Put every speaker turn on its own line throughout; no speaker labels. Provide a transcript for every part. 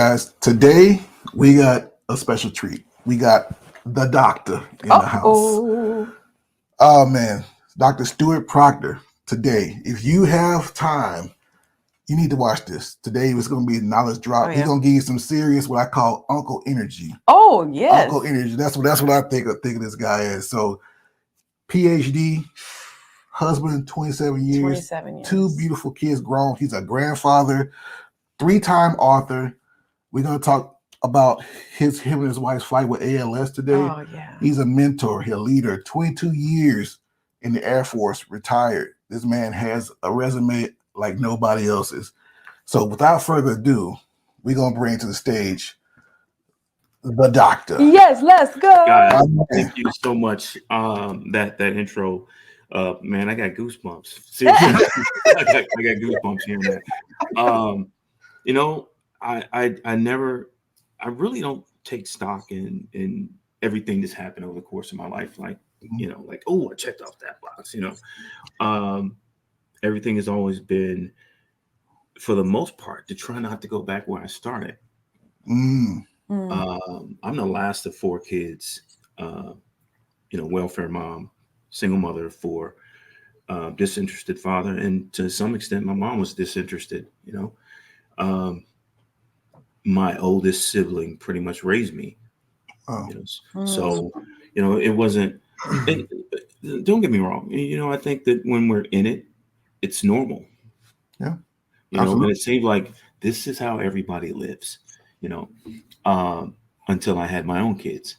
guys, today we got a special treat. We got the doctor in the house. Oh man, Dr. Stewart Proctor. Today, if you have time, you need to watch this. Today it's going to be a knowledge drop. He's going to give you some serious, what I call uncle energy.
Oh yes,
uncle energy. That's what I think of this guy is. So, PhD, husband, 27 years,
27 years,
2 beautiful kids grown. He's a grandfather, 3-time author. We're going to talk about him and his wife's fight with ALS today.
Oh yeah.
He's a mentor, he's a leader, 22 years in the Air Force, retired. This man has a resume like nobody else's. So without further ado, we're going to bring to the stage the doctor.
Yes, let's go.
Guys, thank you so much. That intro, man, I got goosebumps. Seriously, I got goosebumps hearing that. You know, I really don't take stock in everything that's happened over the course of my life. Like, you know, like, oh, I checked off that box, you know. Everything has always been, for the most part, to try not to go back where I started. I'm the last of 4 kids, you know, welfare mom, single mother of 4, disinterested father. And to some extent, my mom was disinterested, you know. My oldest sibling pretty much raised me. You know? So, you know, it wasn't, don't get me wrong. You know, I think that when we're in it, it's normal.
Yeah.
You know, and it seemed like this is how everybody lives, you know, until I had my own kids.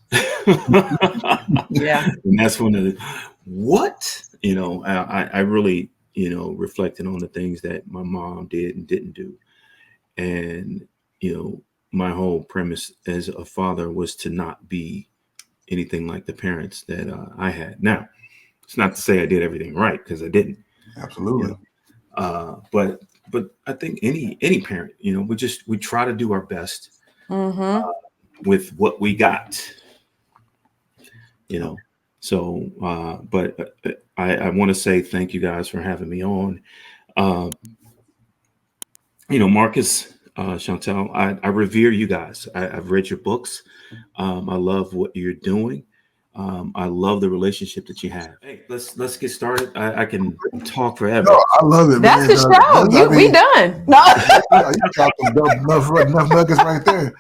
Yeah.
And that's when what, you know, I really, you know, reflected on the things that my mom did and didn't do. And, you know, my whole premise as a father was to not be anything like the parents that I had. Now, it's not to say I did everything right, because I didn't.
Absolutely.
You know? But I think any parent, you know, we try to do our best with what we got, you know. So, but I want to say thank you guys for having me on. You know, Marcus, Chantel, I revere you guys. I've read your books. I love what you're doing. I love the relationship that you have. Hey, let's get started. I can talk forever.
No, I love it.
That's
man.
the show. We done. No.
You dropped enough nuggets right there.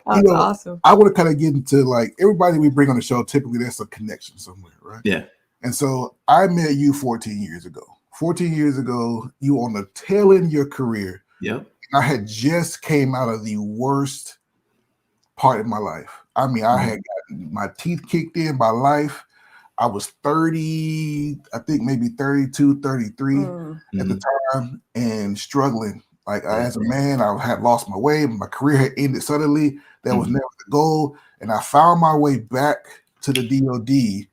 That's awesome.
I want to kind of get into, like, everybody we bring on the show, typically there's a connection somewhere, right?
Yeah.
And so I met you 14 years ago. 14 years ago, you were on the tail end of your career.
Yep.
I had just came out of the worst part of my life. I mean, I had gotten my teeth kicked in by life. I was 30, I think maybe 32, 33 at the time, and struggling. Like, as a man, I had lost my way. My career had ended suddenly. That was never the goal. And I found my way back to the DOD,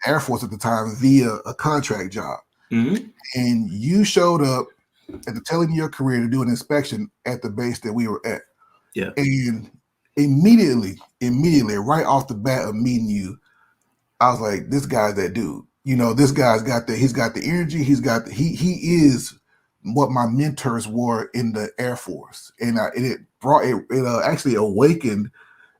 Air Force at the time, via a contract job. And you showed up at the tail end of your career to do an inspection at the base that we were at.
Yeah.
And immediately, right off the bat of meeting you, I was like, this guy's that dude. You know, this guy's got he's got the energy, he is what my mentors were in the Air Force. And it actually awakened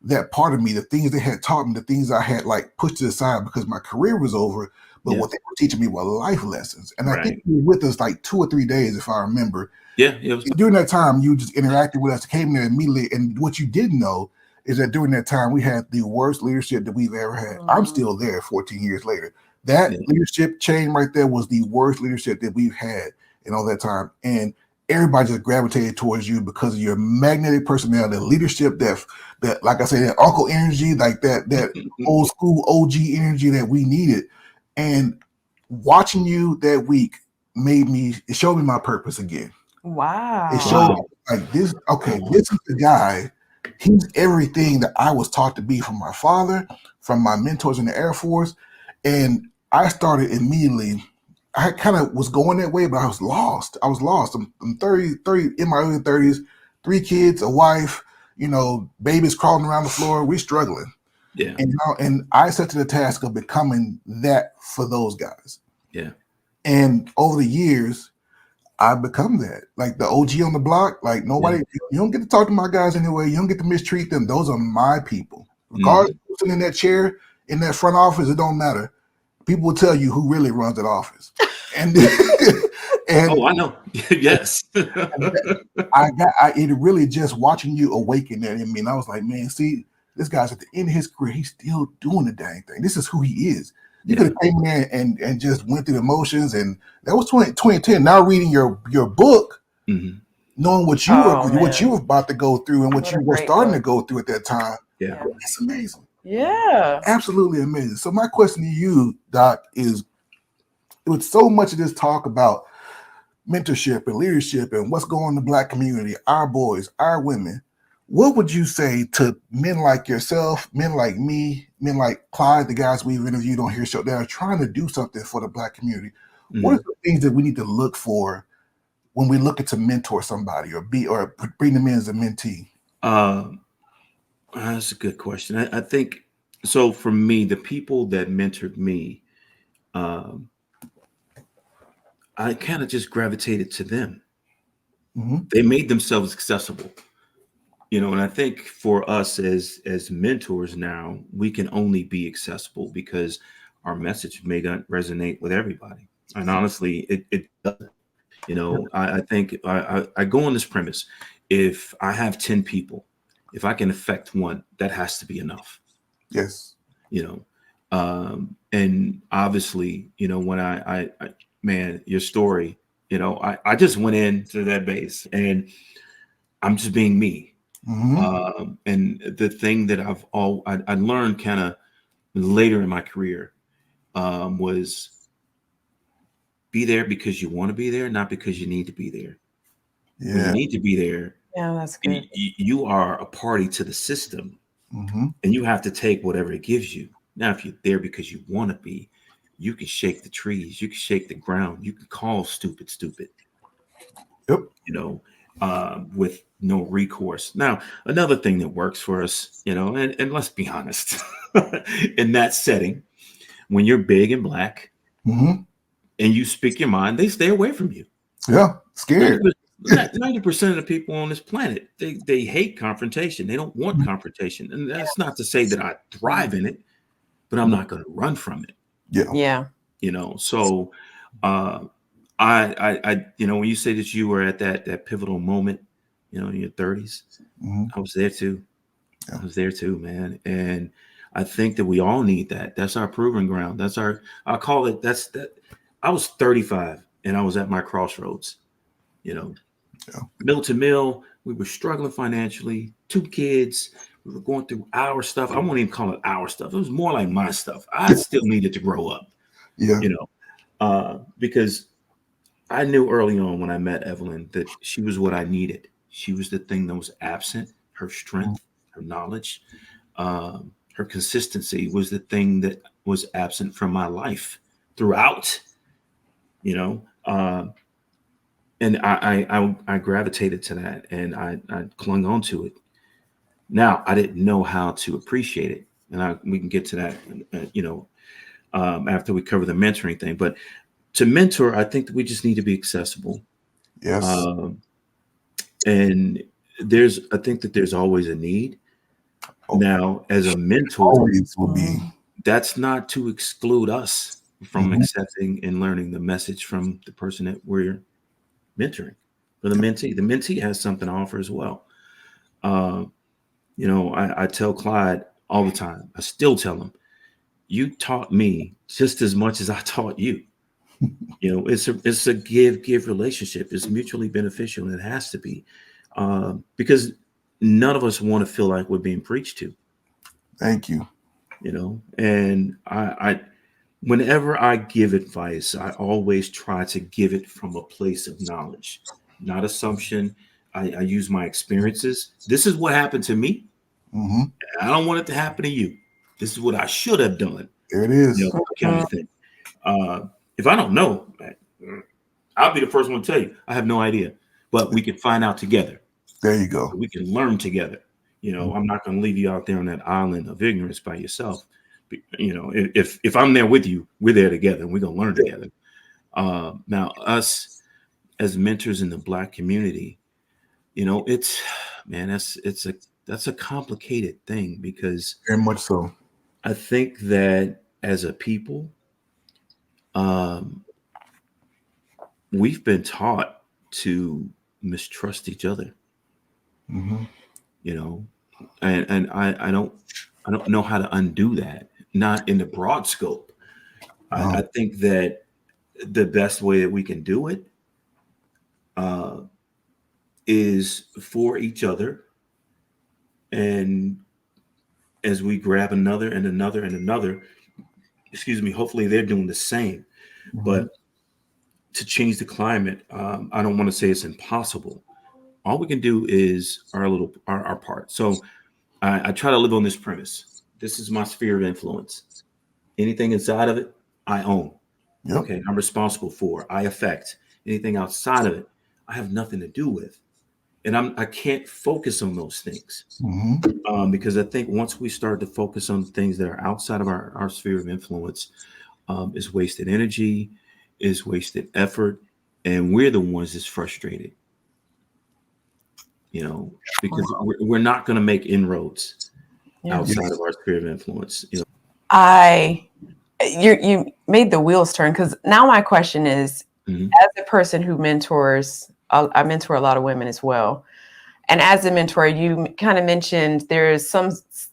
that part of me, the things they had taught me, the things I had like pushed to the side because my career was over. But what they were teaching me were life lessons. And I think you were with us like 2 or 3 days, if I remember.
Yeah.
During that time, you just interacted with us, came there immediately. And what you didn't know is that during that time, we had the worst leadership that we've ever had. I'm still there 14 years later. That leadership chain right there was the worst leadership that we've had in all that time. And everybody just gravitated towards you because of your magnetic personality, leadership, that like I said, that uncle energy, like that old school OG energy that we needed. And watching you that week it showed me my purpose again.
Wow.
It showed me, like, this is the guy. He's everything that I was taught to be from my father, from my mentors in the Air Force. And I started immediately. I kind of was going that way, but I was lost. I'm 30 in my early 30s, 3 kids, a wife, you know, babies crawling around the floor. We're struggling.
Yeah.
And I set to the task of becoming that for those guys.
Yeah.
And over the years, I become that, like the OG on the block. Like nobody, you don't get to talk to my guys anyway. You don't get to mistreat them. Those are my people. Regardless of who's sitting in that chair in that front office, it don't matter. People will tell you who really runs that office. And
oh, I know. Yes.
it really just watching you awaken that in me. And I was like, man, see, this guy's at the end of his career. He's still doing the dang thing. This is who he is. You could have came in there and just went through the emotions. And that was 2010. Now reading your book, knowing what you were about to go through and what you were starting to go through at that time.
Yeah.
It's amazing.
Yeah.
Absolutely amazing. So my question to you, Doc, is with so much of this talk about mentorship and leadership and what's going on in the Black community, our boys, our women, what would you say to men like yourself, men like me, men like Clyde, the guys we've interviewed on here show that are trying to do something for the Black community? What are the things that we need to look for when we look to mentor somebody or bring them in as a mentee?
That's a good question. I think so. For me, the people that mentored me, I kind of just gravitated to them. They made themselves accessible, and I think for us as mentors now, we can only be accessible because our message may not resonate with everybody. And honestly, it doesn't. I think I go on this premise. If I have 10 people, if I can affect one, that has to be enough.
Yes.
And obviously, when I man, your story, I just went into that base and I'm just being me. And the thing that I learned kind of later in my career was be there because you want to be there, not because you need to be there.
Yeah.
When you need to be there,
that's good.
You are a party to the system, and you have to take whatever it gives you. Now, if you're there because you want to be, you can shake the trees, you can shake the ground, you can call stupid.
Yep.
With no recourse. Now, another thing that works for us, and let's be honest, in that setting, when you're big and Black and you speak your mind, they stay away from you.
Yeah, scared.
90% of the people on this planet, they hate confrontation. They don't want confrontation. And that's not to say that I thrive in it, but I'm not going to run from it.
Yeah.
So I when you say that you were at that pivotal moment, in your 30s, I was there too.
Yeah.
I was there too, man. And I think that we all need that. That's our proving ground. I call it, I was 35 and I was at my crossroads, mill to mill. We were struggling financially, 2 kids. We were going through our stuff. I won't even call it our stuff. It was more like my stuff. I still needed to grow up, because I knew early on when I met Evelyn that she was what I needed. She was the thing that was absent. Her strength, her knowledge, her consistency was the thing that was absent from my life throughout, and I gravitated to that and I clung on to it. Now, I didn't know how to appreciate it. And we can get to that, after we cover the mentoring thing. But to mentor, I think that we just need to be accessible.
Yes.
And I think that there's always a need. Now, as a mentor, that's not to exclude us from accepting and learning the message from the person that we're mentoring. But the mentee has something to offer as well. I tell Clyde all the time, I still tell him, you taught me just as much as I taught you. It's a give relationship. It's mutually beneficial, and it has to be, because none of us want to feel like we're being preached to.
Thank you.
And I whenever I give advice, I always try to give it from a place of knowledge, not assumption. I use my experiences. This is what happened to me. I don't want it to happen to you. This is what I should have done.
There it is.
Kind of thing. If I don't know, I'll be the first one to tell you, I have no idea, but we can find out together.
There you go.
We can learn together. I'm not going to leave you out there on that island of ignorance by yourself. If I'm there with you, we're there together and we're going to learn together. Now us as mentors in the Black community, that's a complicated thing, because
Very much so.
I think that as a people, um, we've been taught to mistrust each other,
Mm-hmm.
and I don't know how to undo that. Not in the broad scope.
No.
I think that the best way that we can do it uh, is for each other, and as we grab another and another and another, excuse me, hopefully they're doing the same.
Mm-hmm.
But to change the climate, I don't want to say it's impossible. All we can do is our part. So I try to live on this premise. This is my sphere of influence. Anything inside of it, I own.
Yep.
Okay, I'm responsible for. I affect. Anything outside of it, I have nothing to do with, and I can't focus on those things.
Mm-hmm.
Because I think once we start to focus on things that are outside of our sphere of influence, is wasted energy, is wasted effort, and we're the ones that's frustrated. Because we're not going to make inroads outside of our sphere of influence.
You made the wheels turn, because now my question is, as a person who mentors, I mentor a lot of women as well. And as a mentor, you kind of mentioned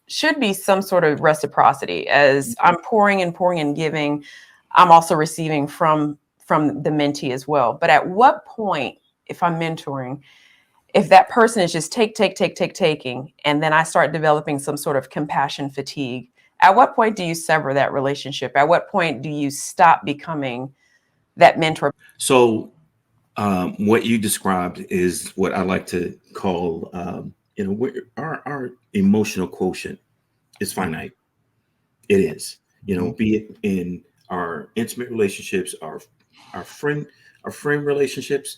should be some sort of reciprocity. As I'm pouring and giving, I'm also receiving from the mentee as well. But at what point, if I'm mentoring, if that person is just taking, and then I start developing some sort of compassion fatigue, at what point do you sever that relationship? At what point do you stop becoming that mentor?
So what you described is what I like to call, our emotional quotient is finite. It is, be it in our intimate relationships, our friend relationships.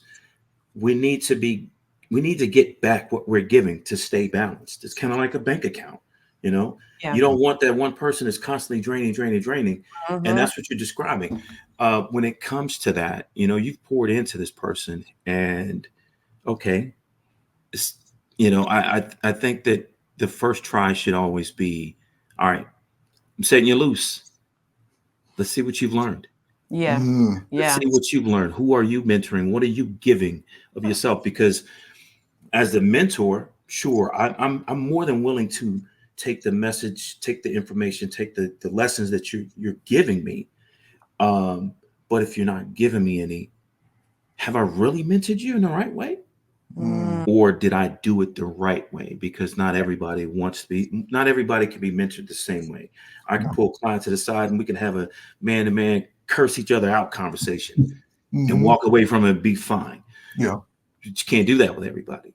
We need to get back what we're giving to stay balanced. It's kind of like a bank account.
Yeah.
You don't want that one person that's constantly draining,
Mm-hmm.
and that's what you're describing. When it comes to that, you've poured into this person, and okay, I think that the first try should always be, all right, I'm setting you loose. Let's see what you've learned.
Yeah.
Mm-hmm.
Let's see what you've learned. Who are you mentoring? What are you giving of yourself? Because as the mentor, sure, I'm more than willing to take the message, take the information, take the lessons that you're giving me. But if you're not giving me any, have I really mentored you in the right way?
Mm.
Or did I do it the right way? Because not everybody can be mentored the same way. I can pull a client to the side and we can have a man-to-man curse each other out conversation and walk away from it and be fine.
Yeah.
You can't do that with everybody.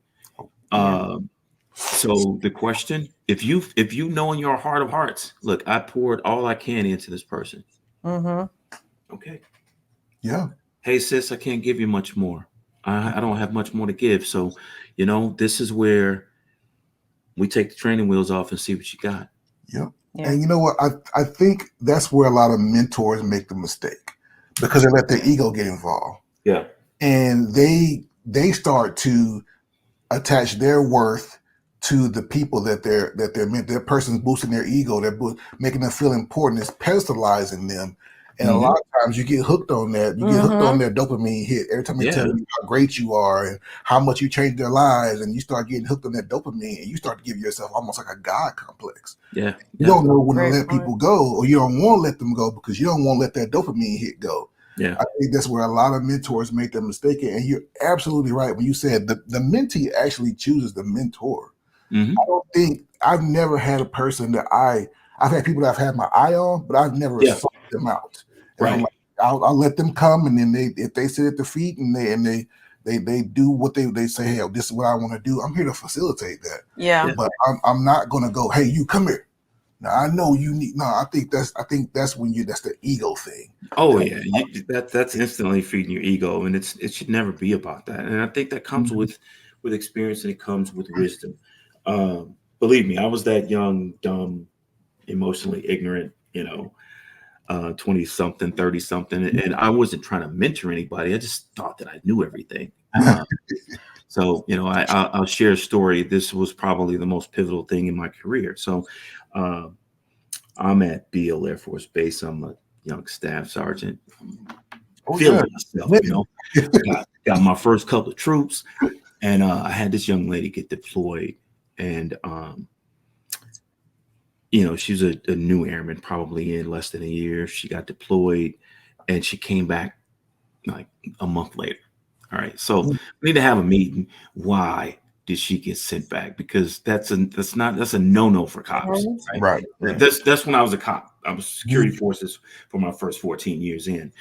So the question, if you know in your heart of hearts, look, I poured all I can into this person.
Mm-hmm.
Okay.
Yeah.
Hey sis, I can't give you much more. I don't have much more to give. So, this is where we take the training wheels off and see what you got.
Yeah.
Yeah.
And you know what? I think that's where a lot of mentors make the mistake, because they let their ego get involved.
Yeah.
And they start to attach their worth to the people that they're meant. That person's boosting their ego. They're making them feel important. It's pedestalizing them. And a lot of times you get hooked on that. You get hooked on their dopamine hit every time they tell you how great you are and how much you changed their lives. And you start getting hooked on that dopamine, and you start to give yourself almost like a God complex.
Yeah.
You don't know when to let people go, or you don't want to let them go because you don't want to let that dopamine hit go.
Yeah.
I think that's where a lot of mentors make the mistake. And you're absolutely right when you said the mentee actually chooses the mentor. I've never had a person that I've had people that I've had my eye on, but I've never sought them out. And I'm like, I'll let them come, and then if they sit at the feet and they do what they say, hey, this is what I want to do, I'm here to facilitate that.
Yeah.
But I'm not gonna go, hey, you come here. Now I know you need. No, I think that's when that's the ego thing.
Oh yeah, that's instantly feeding your ego, and it should never be about that. And I think that comes with experience, and it comes with wisdom. Believe me, I was that young, dumb, emotionally ignorant, 20 something, 30 something. And I wasn't trying to mentor anybody. I just thought that I knew everything. So, I'll share a story. This was probably the most pivotal thing in my career. So I'm at Beale Air Force Base. I'm a young staff sergeant. Feeling myself, got my first couple of troops. And I had this young lady get deployed. And, she's a new airman, probably in less than a year. She got deployed and she came back like a month later. All right. So we need to have a meeting. Why did she get sent back? Because that's a no-no for cops.
Right.
That's when I was a cop. I was security forces for my first 14 years in.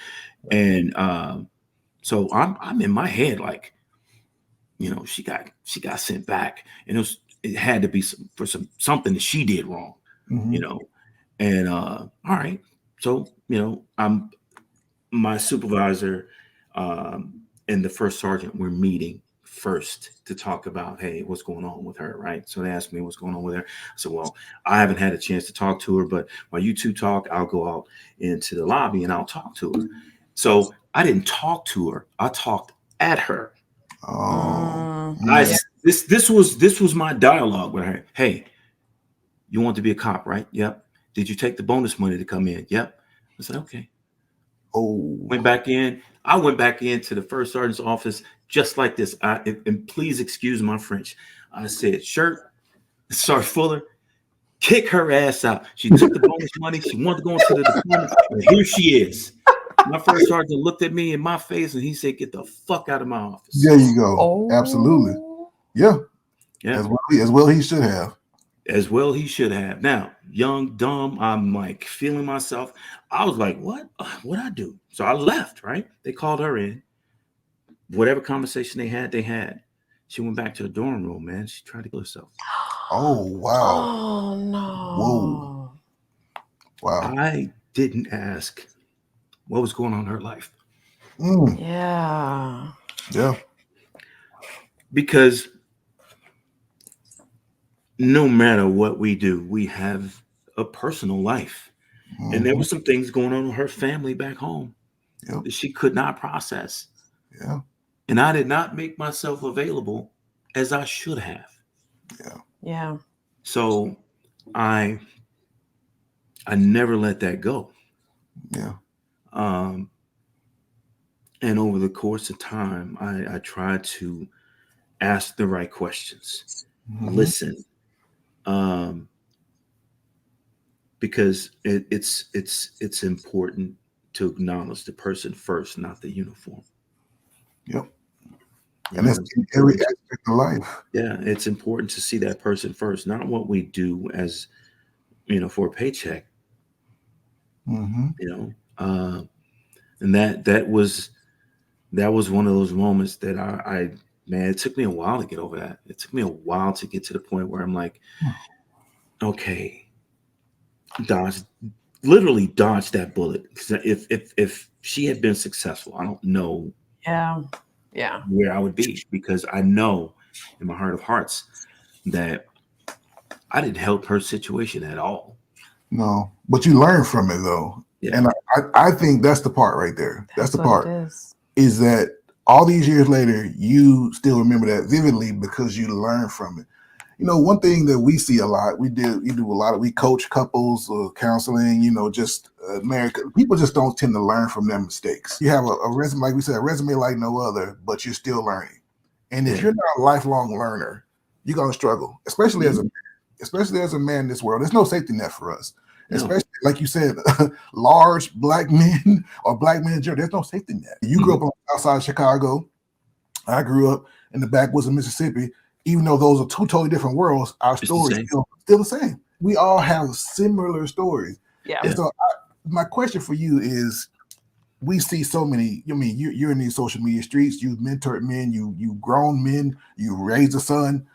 And so I'm in my head like, she got sent back, and it had to be something that she did wrong, and all right. So, I'm my supervisor and the first sergeant were meeting first to talk about, hey, what's going on with her, right? So they asked me what's going on with her. I said, well, I haven't had a chance to talk to her, but while you two talk, I'll go out into the lobby and I'll talk to her. So I didn't talk to her. I talked at her. This was my dialogue with her. Hey, you want to be a cop, right? Yep. Did you take the bonus money to come in? Yep. I said, okay. Went back in. I went back into the first sergeant's office just like this. And please excuse my French. I said, Shirt, Sergeant Fuller, kick her ass out. She took the bonus money. She wanted to go into the deployment. And here she is. My first sergeant looked at me in my face and he said, get the fuck out of my office.
There you go. Absolutely. Yeah. As well he should have.
As well he should have. Now, young, dumb, I'm like feeling myself. I was like, what? What'd I do? So I left, right? They called her in. Whatever conversation they had. She went back to the dorm room, man. She tried to kill herself.
Oh, wow.
Oh, no.
Whoa. Wow.
I didn't ask what was going on in her life.
Yeah.
Yeah.
Because no matter what we do, we have a personal life. And there were some things going on with her family back home that she could not process.
Yeah.
And I did not make myself available as I should have.
Yeah.
Yeah.
So I never let that go.
Yeah.
And over the course of time, I tried to ask the right questions, listen, because it's important to acknowledge the person first, not the uniform.
Yep. And that's in every aspect of life.
Yeah, it's important to see that person first, not what we do as, for a paycheck. And that was one of those moments that I man, it took me a while to get over that. It took me a while to get to the point where I'm like, okay, literally dodge that bullet. Because if she had been successful, I don't know where I would be, because I know in my heart of hearts that I didn't help her situation at all.
No, but you learn from it though.
Yeah.
And I think that's the part right there. That's the part is that all these years later, you still remember that vividly because you learn from it. One thing that we see a lot, we coach couples or counseling, just married people just don't tend to learn from their mistakes. You have a resume, like we said, a resume like no other, but you're still learning. And if you're not a lifelong learner, you're going to struggle, especially as a man in this world. There's no safety net for us. Especially, like you said, large black men or black men in general, there's no safety net. You grew up on the south side of Chicago. I grew up in the backwoods of Mississippi. Even though those are two totally different worlds, our stories still the same. We all have similar stories.
Yeah.
And so my question for you is, we see so many, you're in these social media streets, you've mentored men, you've grown men, you raised a son.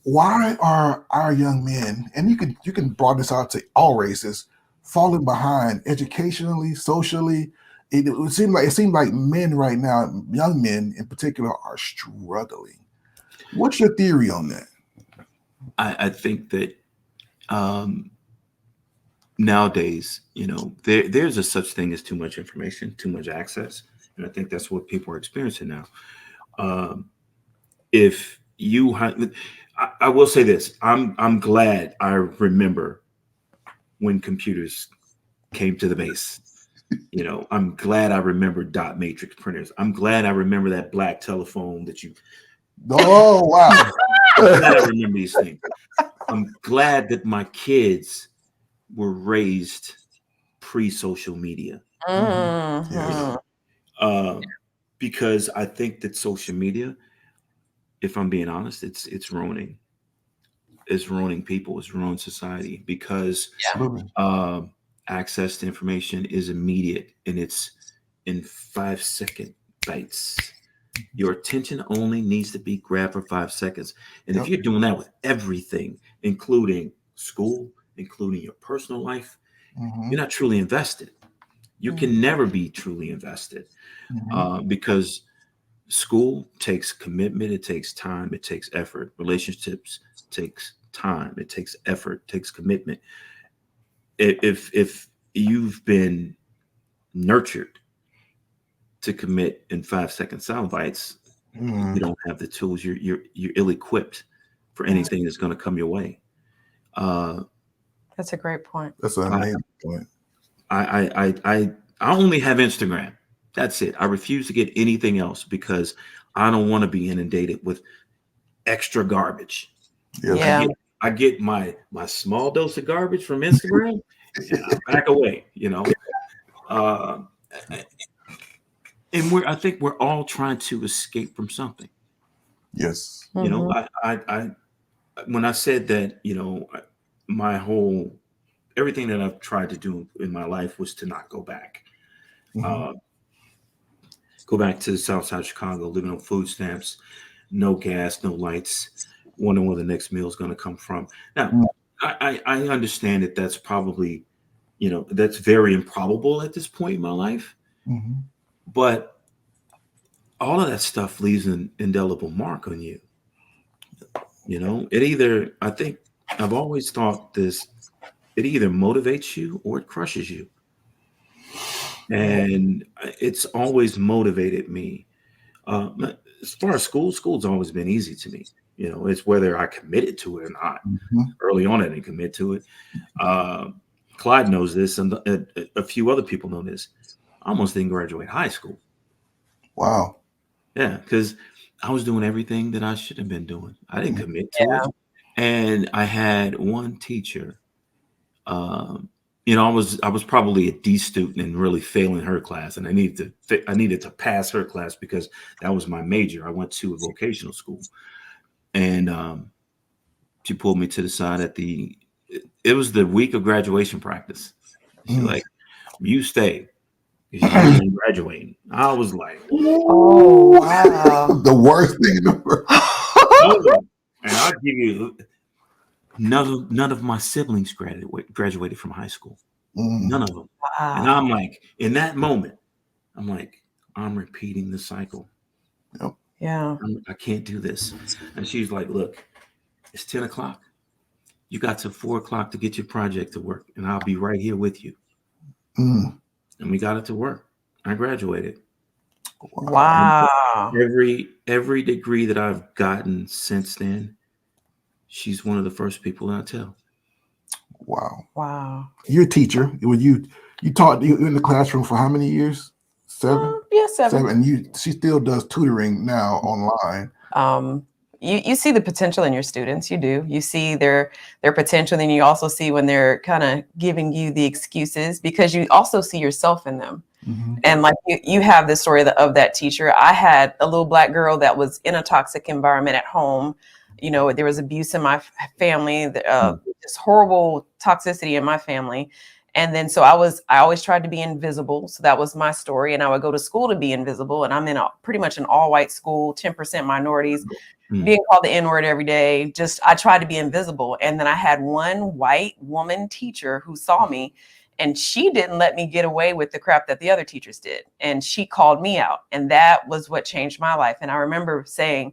Why are our young men, and you can broaden this out to all races, falling behind educationally, socially? It seems like men right now, young men in particular, are struggling. What's your theory on that?
I think that nowadays, there's a such thing as too much information, too much access, and I think that's what people are experiencing now. If you, I will say this: I'm glad I remember when computers came to the base. I'm glad I remember dot matrix printers. I'm glad I remember that black telephone that you.
Oh wow!
I'm glad I remember these things. I'm glad that my kids were raised pre-social media.
Mm-hmm.
Because I think that social media, if I'm being honest, it's ruining people, it's ruining society because
Absolutely.
access to information is immediate and it's in 5-second bites. Your attention only needs to be grabbed for 5 seconds. And if you're doing that with everything, including school, including your personal life, you're not truly invested. You can never be truly invested because school takes commitment, it takes time, it takes effort. Relationships takes time, it takes effort, it takes commitment. If you've been nurtured to commit in 5-second sound bites, you don't have the tools. You're ill-equipped for anything that's going to come your way.
That's a great point.
That's an amazing point.
I only have Instagram. That's it. I refuse to get anything else because I don't want to be inundated with extra garbage.
Yeah.
I get my small dose of garbage from Instagram and I back away, and I think we're all trying to escape from something.
Yes.
I when I said that, my whole everything that I've tried to do in my life was to not go back. Go back to the South Side of Chicago, living on food stamps, no gas, no lights, wondering where the next meal is going to come from. Now, I understand that that's probably, that's very improbable at this point in my life. But all of that stuff leaves an indelible mark on you. I think I've always thought this, it either motivates you or it crushes you. And it's always motivated me. As far as school's always been easy to me. It's whether I committed to it or not. Early on, I didn't commit to it. Clyde knows this, and a few other people know this. I almost didn't graduate high school.
Wow.
Yeah, because I was doing everything that I should have been doing. I didn't commit to it. And I had one teacher. I was probably a D student and really failing her class, and I needed to pass her class because that was my major. I went to a vocational school, and she pulled me to the side it was the week of graduation practice. She's like, "You stay, because you ain't graduating." I was like,
"Oh wow,
the worst thing in the world."
And I'll give you. None of my siblings graduated from high school. None of them. Wow. And I'm like, in that moment, I'm like, I'm repeating the cycle.
Yeah.
I can't do this. And she's like, look, it's 10 o'clock. You got till 4 o'clock to get your project to work, and I'll be right here with you. And we got it to work. I graduated.
Wow.
Every degree that I've gotten since then, she's one of the first people that I tell.
Wow. You're a teacher. You taught in the classroom for how many years? 7?
Yeah, 7.
And she still does tutoring now online.
You see the potential in your students. You do. You see their potential. Then you also see when they're kind of giving you the excuses, because you also see yourself in them. And like you have the story of that teacher. I had a little Black girl that was in a toxic environment at home. There was abuse in my family, just horrible toxicity in my family. And then so I always tried to be invisible. So that was my story. And I would go to school to be invisible. And I'm in pretty much an all white school, 10% minorities, being called the N-word every day. I tried to be invisible. And then I had one white woman teacher who saw me, and she didn't let me get away with the crap that the other teachers did. And she called me out. And that was what changed my life. And I remember saying,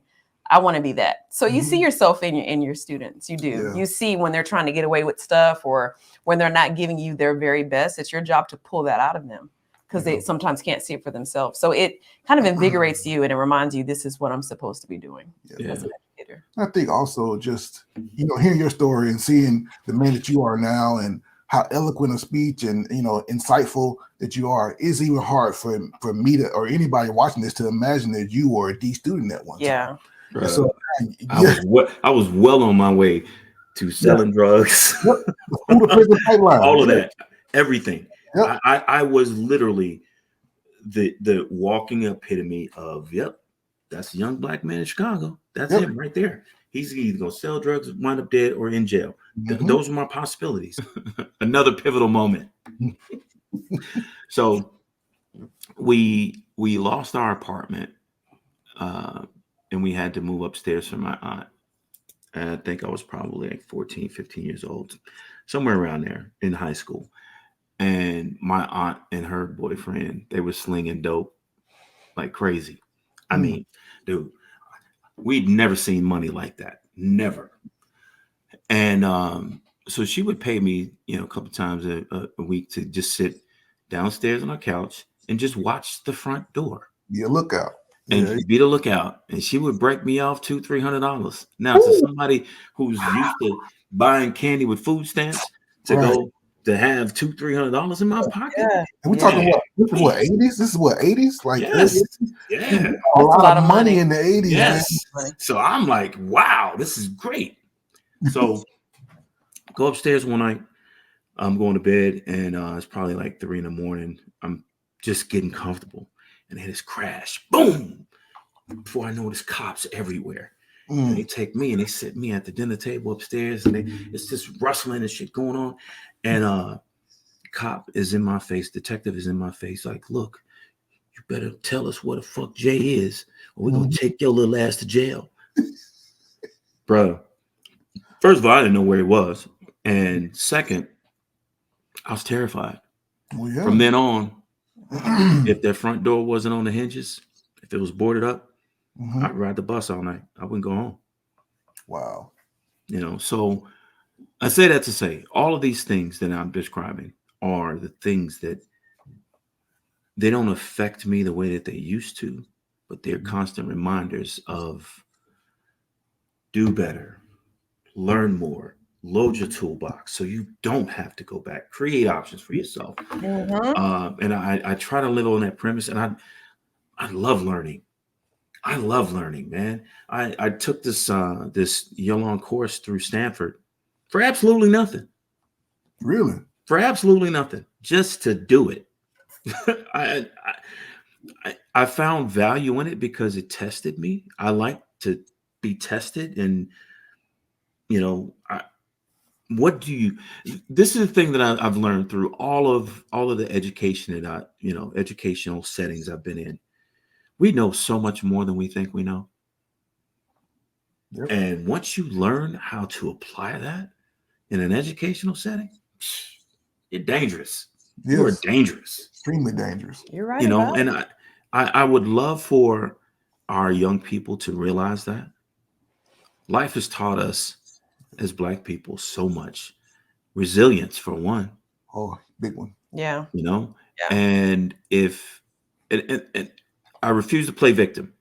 I want to be that. So you see yourself in your students. You do.
Yeah.
You see when they're trying to get away with stuff or when they're not giving you their very best. It's your job to pull that out of them because they sometimes can't see it for themselves. So it kind of invigorates you and it reminds you this is what I'm supposed to be doing as an educator.
I think also just, hearing your story and seeing the man that you are now and how eloquent of speech and, insightful that you are is even hard for me to, or anybody watching this to imagine that you were a D student at one time.
So I was well on my way to selling drugs, all of that, everything. I was literally the walking epitome of, that's a young black man in Chicago. That's him right there. He's either gonna sell drugs, wind up dead, or in jail. Those are my possibilities. Another pivotal moment. So we lost our apartment, and we had to move upstairs for my aunt. And I think I was probably like 14, 15 years old, somewhere around there in high school. And my aunt and her boyfriend, they were slinging dope like crazy. I mean, dude, we'd never seen money like that. Never. And so she would pay me, a couple times a week to just sit downstairs on our couch and just watch the front door.
Be a lookout.
And be the lookout. And she would break me off $200-$300. Now, to somebody who's used to buying candy with food stamps to go to have $200-$300 in my pocket.
And we're talking what 80s? This is what 80s? Like
a
lot of money in the 80s.
Yes. So I'm like, wow, this is great. So go upstairs one night. I'm going to bed, and it's probably like 3 a.m. I'm just getting comfortable, and then this crash, boom! Before I know, there's cops everywhere. And they take me and they sit me at the dinner table upstairs, and it's just rustling and shit going on. And cop is in my face, detective is in my face, like, look, you better tell us what the fuck Jay is, or we're gonna take your little ass to jail. Bro, first of all, I didn't know where he was. And second, I was terrified. From then on, if their front door wasn't on the hinges, if it was boarded up, I'd ride the bus all night. I wouldn't go home.
Wow.
So I say that to say all of these things that I'm describing are the things that they don't affect me the way that they used to, but they're constant reminders of do better, learn more, load your toolbox so you don't have to go back, create options for yourself. And I try to live on that premise, and I love learning. I love learning, man. I took this year-long course through Stanford for absolutely nothing.
Really?
For absolutely nothing, just to do it. I found value in it because it tested me. I like to be tested, and this is the thing that I've learned through all of the education that educational settings I've been in. We know so much more than we think we know. Yep. And once you learn how to apply that in an educational setting, you're dangerous. Yes. You're dangerous.
Extremely dangerous.
You're right.
And I would love for our young people to realize that life has taught us as Black people so much. Resilience, for one.
Oh, big one.
Yeah.
And if and I refuse to play victim.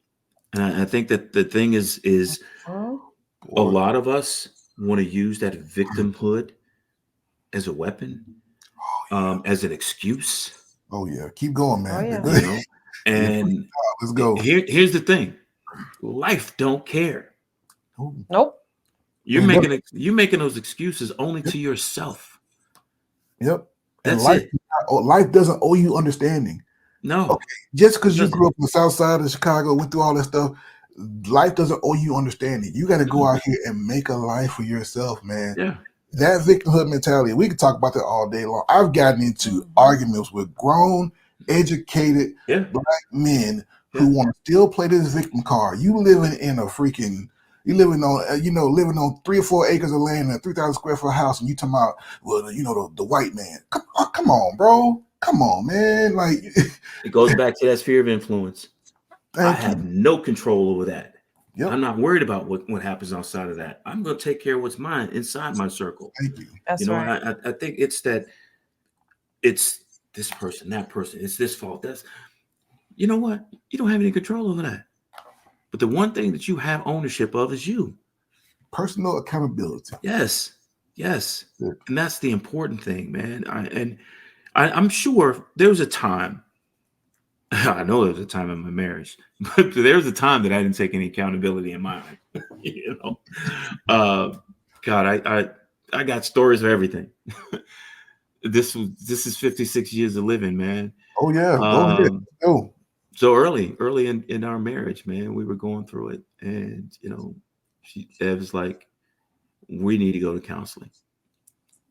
And I think that the thing is a lot of us want to use that victimhood as a weapon, as an excuse.
Oh yeah, keep going, man.
Oh, yeah.
And
let's go.
Here's the thing: life don't care.
Nope.
You're making those excuses only to yourself.
Yep.
That's
life,
it.
Life doesn't owe you understanding.
No.
Okay. Just because you grew up on the South Side of Chicago, went through all that stuff, life doesn't owe you understanding. You got to go out here and make a life for yourself, man.
Yeah.
That victimhood mentality, we could talk about that all day long. I've gotten into arguments with grown, educated Black men who want to still play this victim card. You living on 3 or 4 acres of land and a 3,000 square foot house, and you talking about, well, the white man. Come on, bro. Come on, man. Like
it goes back to that sphere of influence. I have no control over that.
Yep.
I'm not worried about what happens outside of that. I'm going to take care of what's mine inside my circle.
Thank you.
That's right.
I think it's that it's this person, that person, it's this fault. That's, you know what? You don't have any control over that. But the one thing that you have ownership of is you.
Personal accountability.
Yes. Yes.
Yeah.
And that's the important thing, man. I'm sure there was a time, I know there was a time in my marriage, but there was a time that I didn't take any accountability in mine. You know, God, I got stories of everything. This is 56 years of living, man.
Oh yeah. Go ahead. Go.
So early in our marriage, man, we were going through it, and it was like, we need to go to counseling,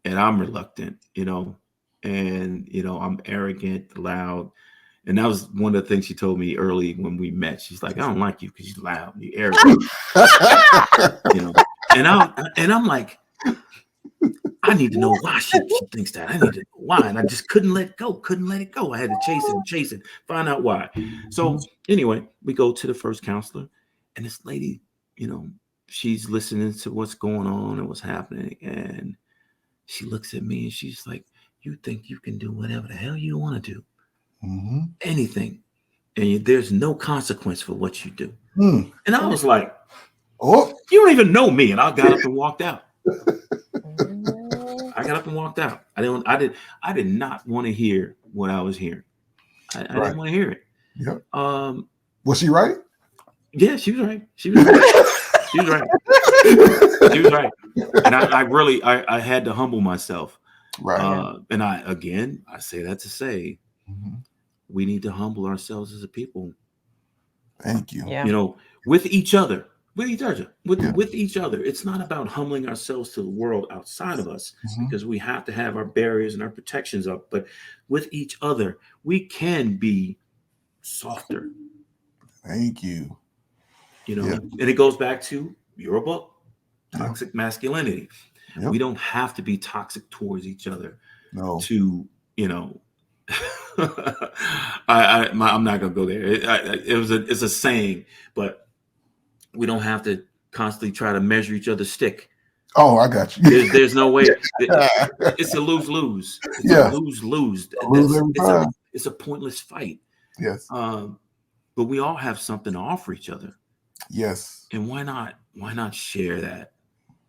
and I'm reluctant, and I'm arrogant, loud. And that was one of the things she told me early when we met. She's like, I don't like you because you're loud, you're arrogant. And I'm like, I need to know why she thinks that. I need to know why. And I just couldn't let it go. I had to chase it, find out why. So anyway, we go to the first counselor, and this lady, she's listening to what's going on and what's happening. And she looks at me and she's like, you think you can do whatever the hell you want to do? Anything, and there's no consequence for what you do. And I was like, oh, you don't even know me. And I got up and walked out. I did not want to hear what I was hearing. I didn't want to hear it.
Yep.
Was
she right?
Yeah, she was right. She was right. And I had to humble myself.
Right.
And I say that to say, we need to humble ourselves as a people.
Thank you.
Yeah.
With each other. With each other. It's not about humbling ourselves to the world outside of us, because we have to have our barriers and our protections up. But with each other, we can be softer.
Thank you.
And it goes back to your book, Toxic Masculinity. Yep. We don't have to be toxic towards each other.
No.
To, I'm not gonna go there. It's a saying, but we don't have to constantly try to measure each other's stick.
Oh, I got you.
There's no way. It's a lose-lose. It's a lose-lose. It's a pointless fight.
Yes.
But we all have something to offer each other.
Yes.
And why not share that?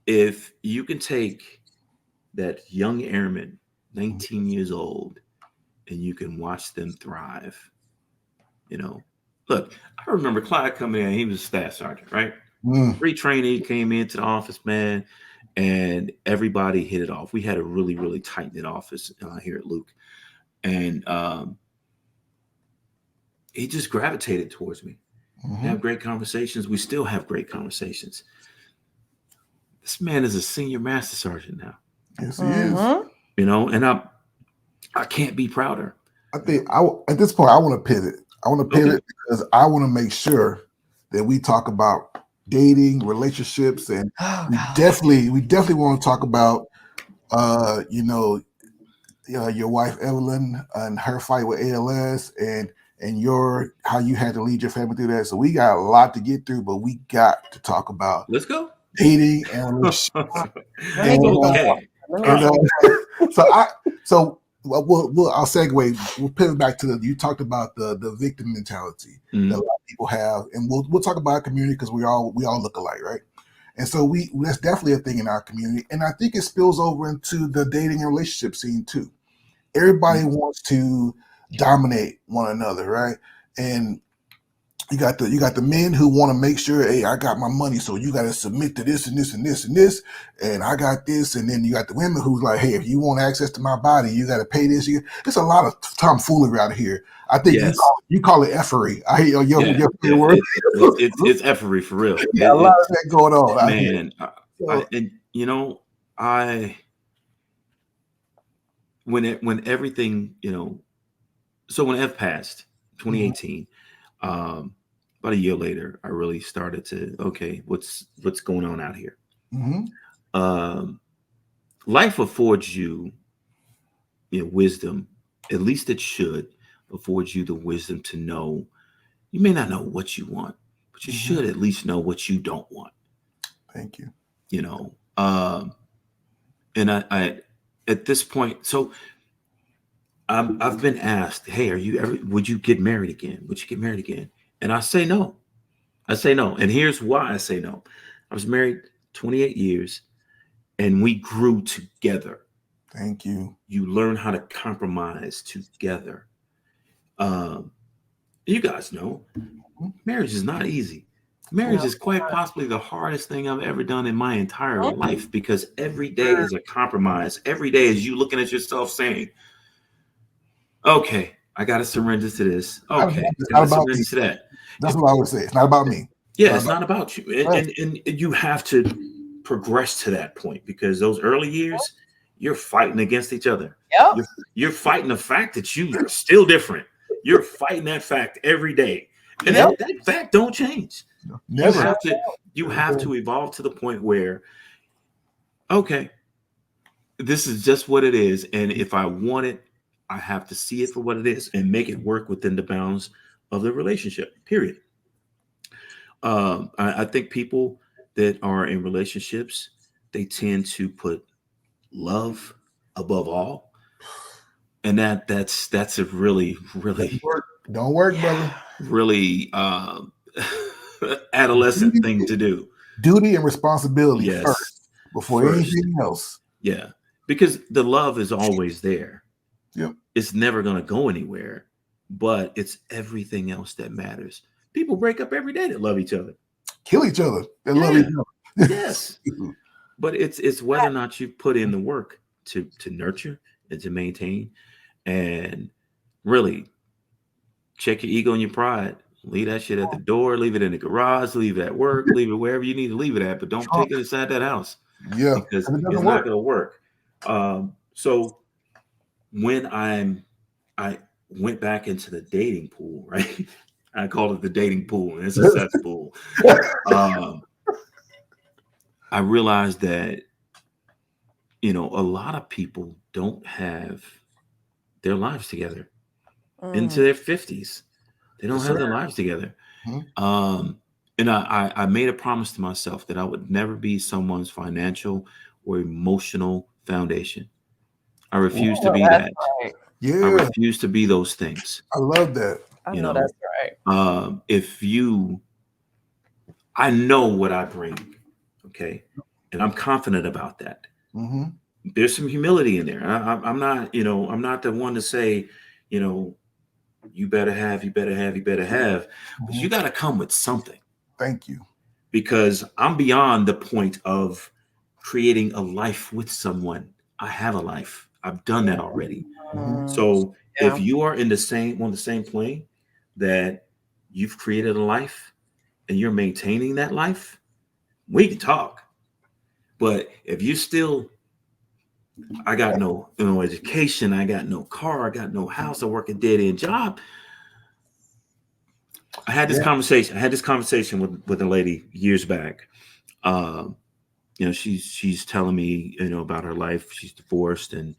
If you can take that young airman, 19 years old, and you can watch them thrive, Look, I remember Clyde coming in. He was a staff sergeant, right? Free trainee came into the office, man, and everybody hit it off. We had a really, really tight-knit office here at Luke. And he just gravitated towards me. We have great conversations. We still have great conversations. This man is a senior master sergeant now.
Yes, he is.
And I can't be prouder.
I think at this point, I want to pivot. I want to pivot because I want to make sure that we talk about dating, relationships, and we definitely want to talk about, your wife Evelyn and her fight with ALS, and how you had to lead your family through that. So we got a lot to get through, but we got to talk about.
Let's go.
Dating and relationships. I'll segue. We'll pivot back to you talked about the victim mentality that a lot of people have, and we'll talk about our community because we all look alike, right? And so that's definitely a thing in our community, and I think it spills over into the dating and relationship scene too. Everybody wants to dominate one another, right? And you got the men who want to make sure, hey, I got my money, so you got to submit to this and this and this and this, and I got this. And then you got the women who's like, hey, if you want access to my body, you got to pay this. There's a lot of tomfoolery out here. I think you call it effery. I hear your word.
It's effery for real.
Yeah, a lot of that going on.
Man, when everything, so when F passed, 2018. About a year later, I really started to, what's going on out here? Life affords you, wisdom. At least it should afford you the wisdom to know. You may not know what you want, but but you should at least know what you don't want.
Thank you.
You know, and I at this point, so I've been asked, hey, would you get married again? Would you get married again? And I say no. I say no. And here's why I say no. I was married 28 years and we grew together.
Thank you.
You learn how to compromise together. You guys know marriage is not easy. Marriage is quite possibly the hardest thing I've ever done in my entire life, because every day is a compromise. Every day is you looking at yourself saying, okay, I got to surrender to this. Okay, I got to surrender to that.
That's what I would say. It's not about me.
Yeah, it's not about you. And you have to progress to that point, because those early years, you're fighting against each other.
Yep.
You're fighting the fact that you are still different. You're fighting that fact every day. And that fact don't change.
Never.
You have to evolve to the point where, okay, this is just what it is. And if I want it, I have to see it for what it is and make it work within the bounds of the relationship, period. I think people that are in relationships, they tend to put love above all. And that's a really
don't work, brother.
Really adolescent thing to do.
Duty and responsibility first before anything else.
Yeah, because the love is always there.
Yep.
It's never going to go anywhere, but it's everything else that matters. People break up every day that love each other.
Kill each other. They love each other.
Yes. But it's whether or not you put in the work to nurture and to maintain, and really check your ego and your pride. Leave that shit at the door, leave it in the garage, leave it at work, leave it wherever you need to leave it at, but don't take it inside that house.
Yeah.
Because it's not going to work. So when I went back into the dating pool, right? I call it the dating pool, and it's a cesspool. I realized that, a lot of people don't have their lives together into their 50s. They don't have their lives together. And I made a promise to myself that I would never be someone's financial or emotional foundation. I refuse to be that.
Right.
Yeah.
I refuse to be those things.
I love that.
I know that's right.
I know what I bring, okay, and I'm confident about that.
Mm-hmm.
There's some humility in there. I'm not, I'm not the one to say, you better have. But you got to come with something.
Thank you.
Because I'm beyond the point of creating a life with someone. I have a life. I've done that already. So if you are on the same plane that you've created a life and you're maintaining that life, we can talk. But if you still, I got no education, I got no car, I got no house, I work a dead-end job. I had this conversation with a lady years back. She's telling me, about her life. She's divorced, and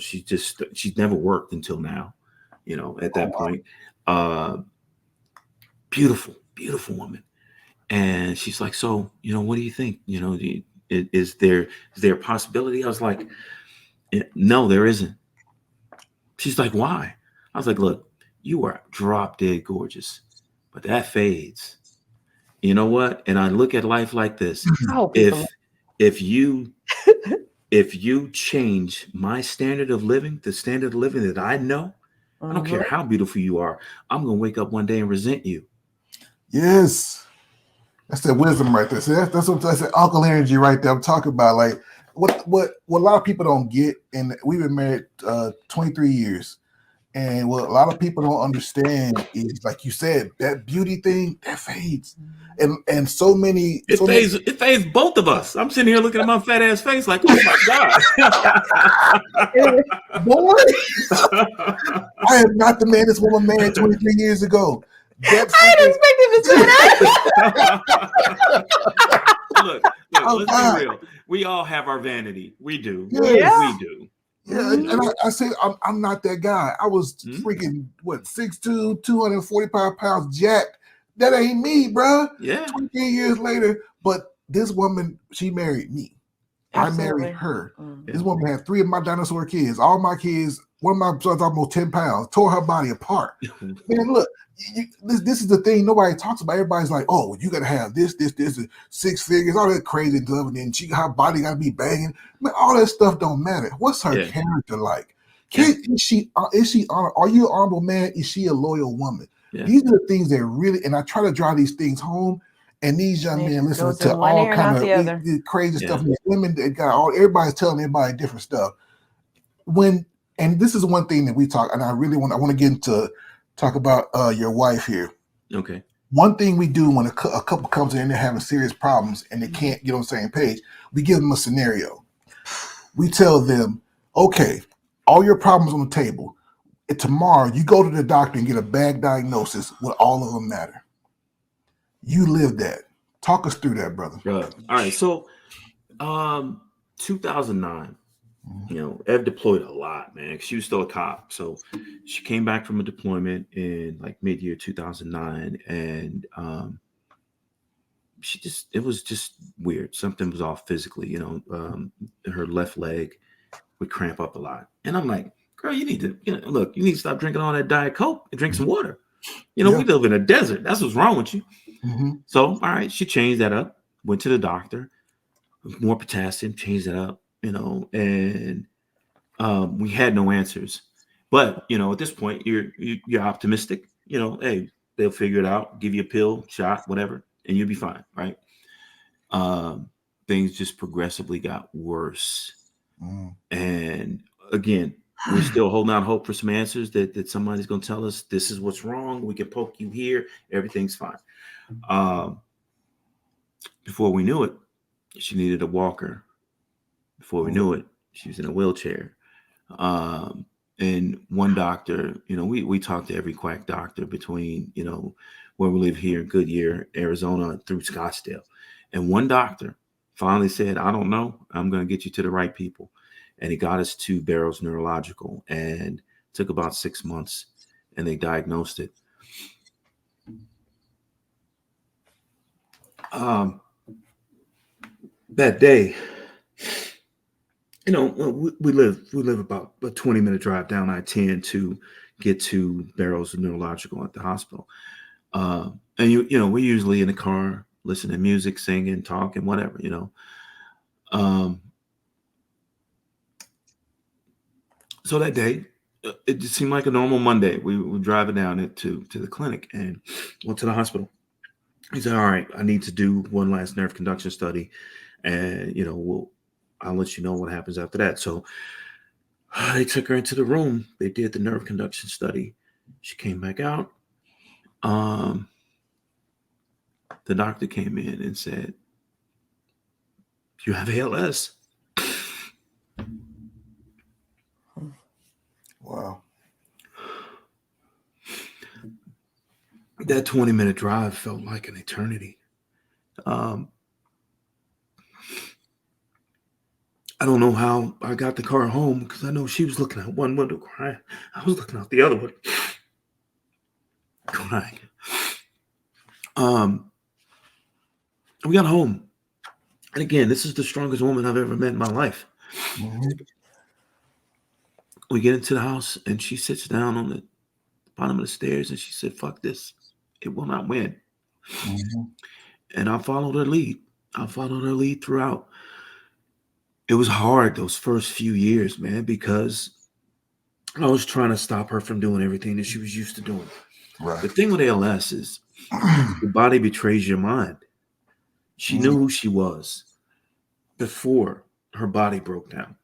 she's never worked until now. At that point, beautiful woman. And she's like, so, what do you think? Is there a possibility? I was like, no, there isn't. She's like, why? I was like, look, you are drop dead gorgeous, but that fades. You know what? And I look at life like this. If you change my standard of living, the standard of living that I know, I don't care how beautiful you are, I'm going to wake up one day and resent you.
Yes. That's that wisdom right there. See, that's that uncle energy right there. I'm talking about, like, what a lot of people don't get, and we've been married 23 years. And what a lot of people don't understand is, like you said, that beauty thing, that fades. And so many
it fades both of us. I'm sitting here looking at my fat ass face like, oh my God.
Boy, I am not the man this woman married 23 years ago.
I didn't expect him to say that.
Look, let's be real. We all have our vanity. We do.
Yes.
We do.
Yeah, and I say I'm not that guy. I was freaking 6'2", 245 pounds, jacked, that ain't me, bro.
Yeah.
20 years later, but this woman, she married me.
Absolutely.
I married her.
Mm.
This woman had 3 of my dinosaur kids. All my kids, one of my sons almost 10 pounds, tore her body apart. Man, look, this is the thing nobody talks about. Everybody's like, oh, you got to have this, 6 figures, all that crazy stuff. And then her body got to be banging. Man, all that stuff don't matter. What's her character like? Is she are you an honorable man? Is she a loyal woman?
Yeah.
These are the things that really, and I try to drive these things home. And these young men listen to all kind of crazy stuff. These women that got everybody's telling everybody different stuff. And this is one thing that we talk, and I want to get into talk about your wife here.
Okay.
One thing we do when a couple comes in and they're having serious problems and they can't get on the same page, we give them a scenario. We tell them, okay, all your problems on the table. And tomorrow you go to the doctor and get a bad diagnosis. Will all of them matter? You live that. Talk us through that, brother.
All right. So, 2009, Ev deployed a lot, man. She was still a cop. So she came back from a deployment in like mid-year 2009. And it was just weird. Something was off physically, her left leg would cramp up a lot. And I'm like, girl, you need to stop drinking all that Diet Coke and drink some water. We live in a desert. That's what's wrong with you.
Mm-hmm.
So, all right, she changed that up, went to the doctor, more potassium, changed that up, and we had no answers. But, at this point, you're optimistic, hey, they'll figure it out, give you a pill, shot, whatever, and you'll be fine, right? Things just progressively got worse.
Mm.
And again, we're still holding out hope for some answers that somebody's going to tell us this is what's wrong. We can poke you here. Everything's fine. Before we knew it, she needed a walker. Before we knew it, she was in a wheelchair. And one doctor, we talked to every quack doctor between, where we live here in Goodyear, Arizona, through Scottsdale. And one doctor finally said, I don't know. I'm going to get you to the right people. And he got us to Barrows Neurological, and it took about 6 months, and they diagnosed it. That day, we live about a 20-minute drive down I-10 to get to Barrows Neurological at the hospital. And we're usually in the car, listening to music, singing, talking, whatever, So that day, it just seemed like a normal Monday. We were driving down to the clinic and went to the hospital. He said, all right, I need to do one last nerve conduction study. And, I'll let you know what happens after that. So they took her into the room. They did the nerve conduction study. She came back out. The doctor came in and said, you have ALS.
Wow.
That 20-minute drive felt like an eternity. I don't know how I got the car home because I know she was looking out one window crying. I was looking out the other one crying. We got home. And again, this is the strongest woman I've ever met in my life. Mm-hmm. We get into the house and she sits down on the bottom of the stairs and she said, fuck this. It will not win. Mm-hmm. And I followed her lead. Throughout. It was hard those first few years, man, because I was trying to stop her from doing everything that she was used to doing. Right. The thing with ALS is the body betrays your mind. She knew who she was before her body broke down.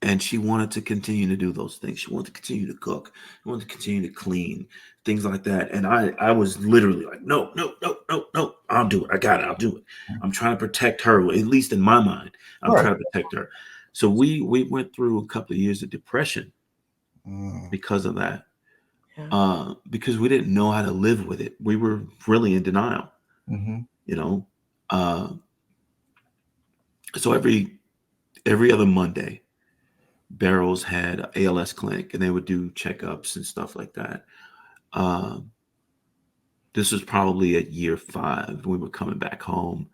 And she wanted to continue to do those things. She wanted to continue to cook. She wanted to continue to clean, things like that. And I was literally like, no, I'll do it. I got it. I'll do it. I'm trying to protect her. At least in my mind, I'm trying to protect her. So we went through a couple of years of depression because of that. Yeah. Because we didn't know how to live with it. We were really in denial, So every other Monday, Barrows had an ALS clinic and they would do checkups and stuff like that. This was probably at year 5. We were coming back home,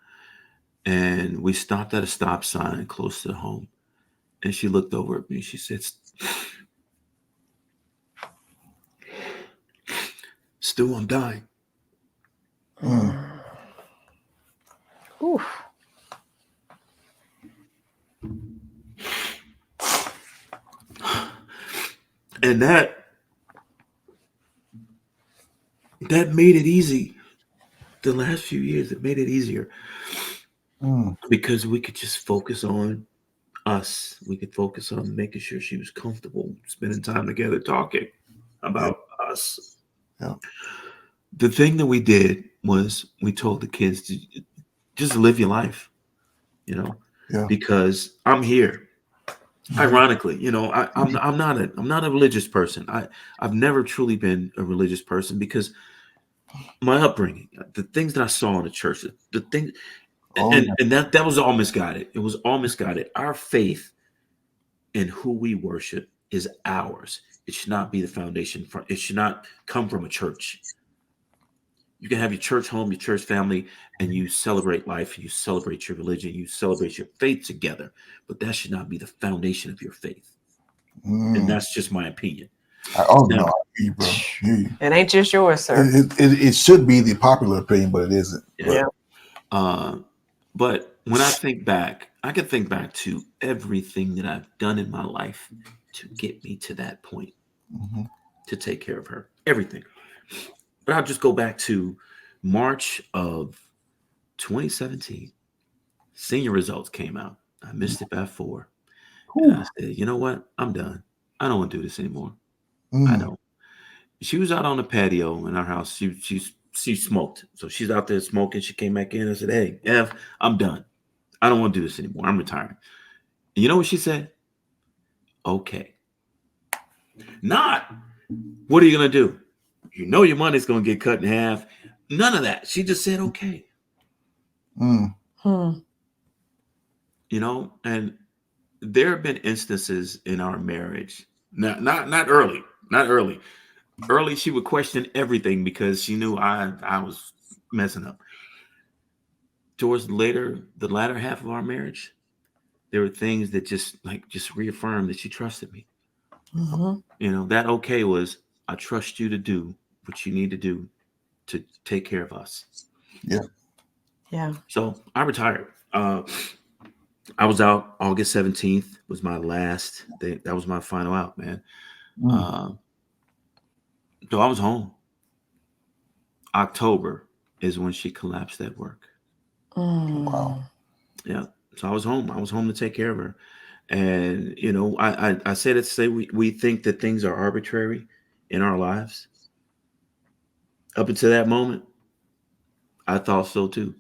and we stopped at a stop sign close to home. And she looked over at me. She said, "Stu, I'm dying."
Oof.
And that made it easy. The last few years, it made it easier because we could just focus on us. We could focus on making sure she was comfortable, spending time together, talking about us.
Yeah.
The thing that we did was we told the kids to just live your life, because I'm here. Ironically, I'm not a religious person. I've never truly been a religious person because my upbringing, the things that I saw in the church, the thing, and that was all misguided. It was all misguided. Our faith in who we worship is ours. It should not be the foundation for. It should not come from a church. You can have your church home, your church family, and you celebrate life. You celebrate your religion. You celebrate your faith together. But that should not be the foundation of your faith. And that's just my opinion.
No, I hear you, bro.
It ain't just yours, sir.
It should be the popular opinion, but it isn't.
Yeah.
But when I think back, I can think back to everything that I've done in my life to get me to that point, to take care of her. Everything. But I'll just go back to March of 2017. Senior results came out. I missed it by 4. And I said, you know what? I'm done. I don't want to do this anymore. I don't. She was out on the patio in our house. She smoked. So she's out there smoking. She came back in and said, "Hey, Ev, I'm done. I don't want to do this anymore. I'm retiring." And you know what she said? Okay. Not, what are you going to do? You know your money's going to get cut in half. None of that. She just said, okay. And there have been instances in our marriage, not early. Early, she would question everything because she knew I was messing up. Towards the latter half of our marriage, there were things that just reaffirmed that she trusted me. That okay was, I trust you to do what you need to do to take care of us.
Yeah.
So I retired. I was out August 17th was my last day. That was my final out, man. So I was home. October is when she collapsed at work.
Wow.
Yeah. So I was home. I was home to take care of her. And, I said it to say we think that things are arbitrary in our lives. Up until that moment, I thought so too.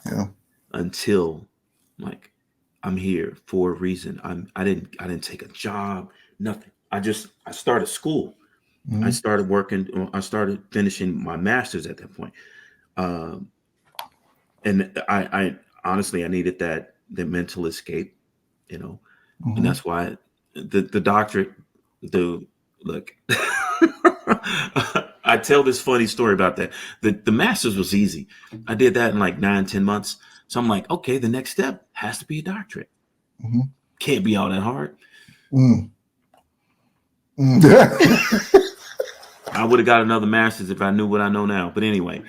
Yeah.
Until I'm here for a reason. I didn't take a job, nothing. I started school. I started working. I started finishing my master's at that point. And I honestly, I needed the mental escape, and that's why the doctorate, look, I tell this funny story about that. The master's was easy. I did that in 9-10 months. So I'm like, okay, the next step has to be a doctorate. Can't be all that hard. I would have got another master's if I knew what I know now. But anyway,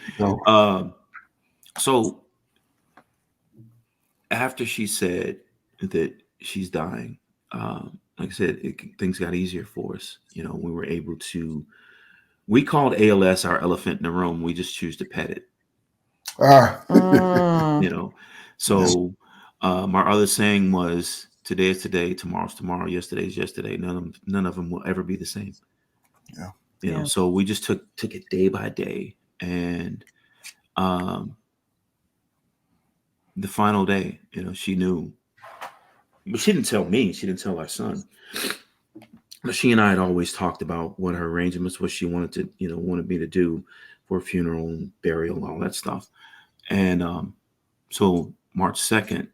so after she said that she's dying, like I said, things got easier for us. We were able to. We called ALS our elephant in the room. We just choose to pet it. So my other saying was, today is today, tomorrow's tomorrow, yesterday is yesterday. None of them will ever be the same. So we just took it day by day. And the final day, she knew, but she didn't tell me. She didn't tell our son. But she and I had always talked about what her arrangements, what she wanted me to do for a funeral and burial and all that stuff. And so March 2nd,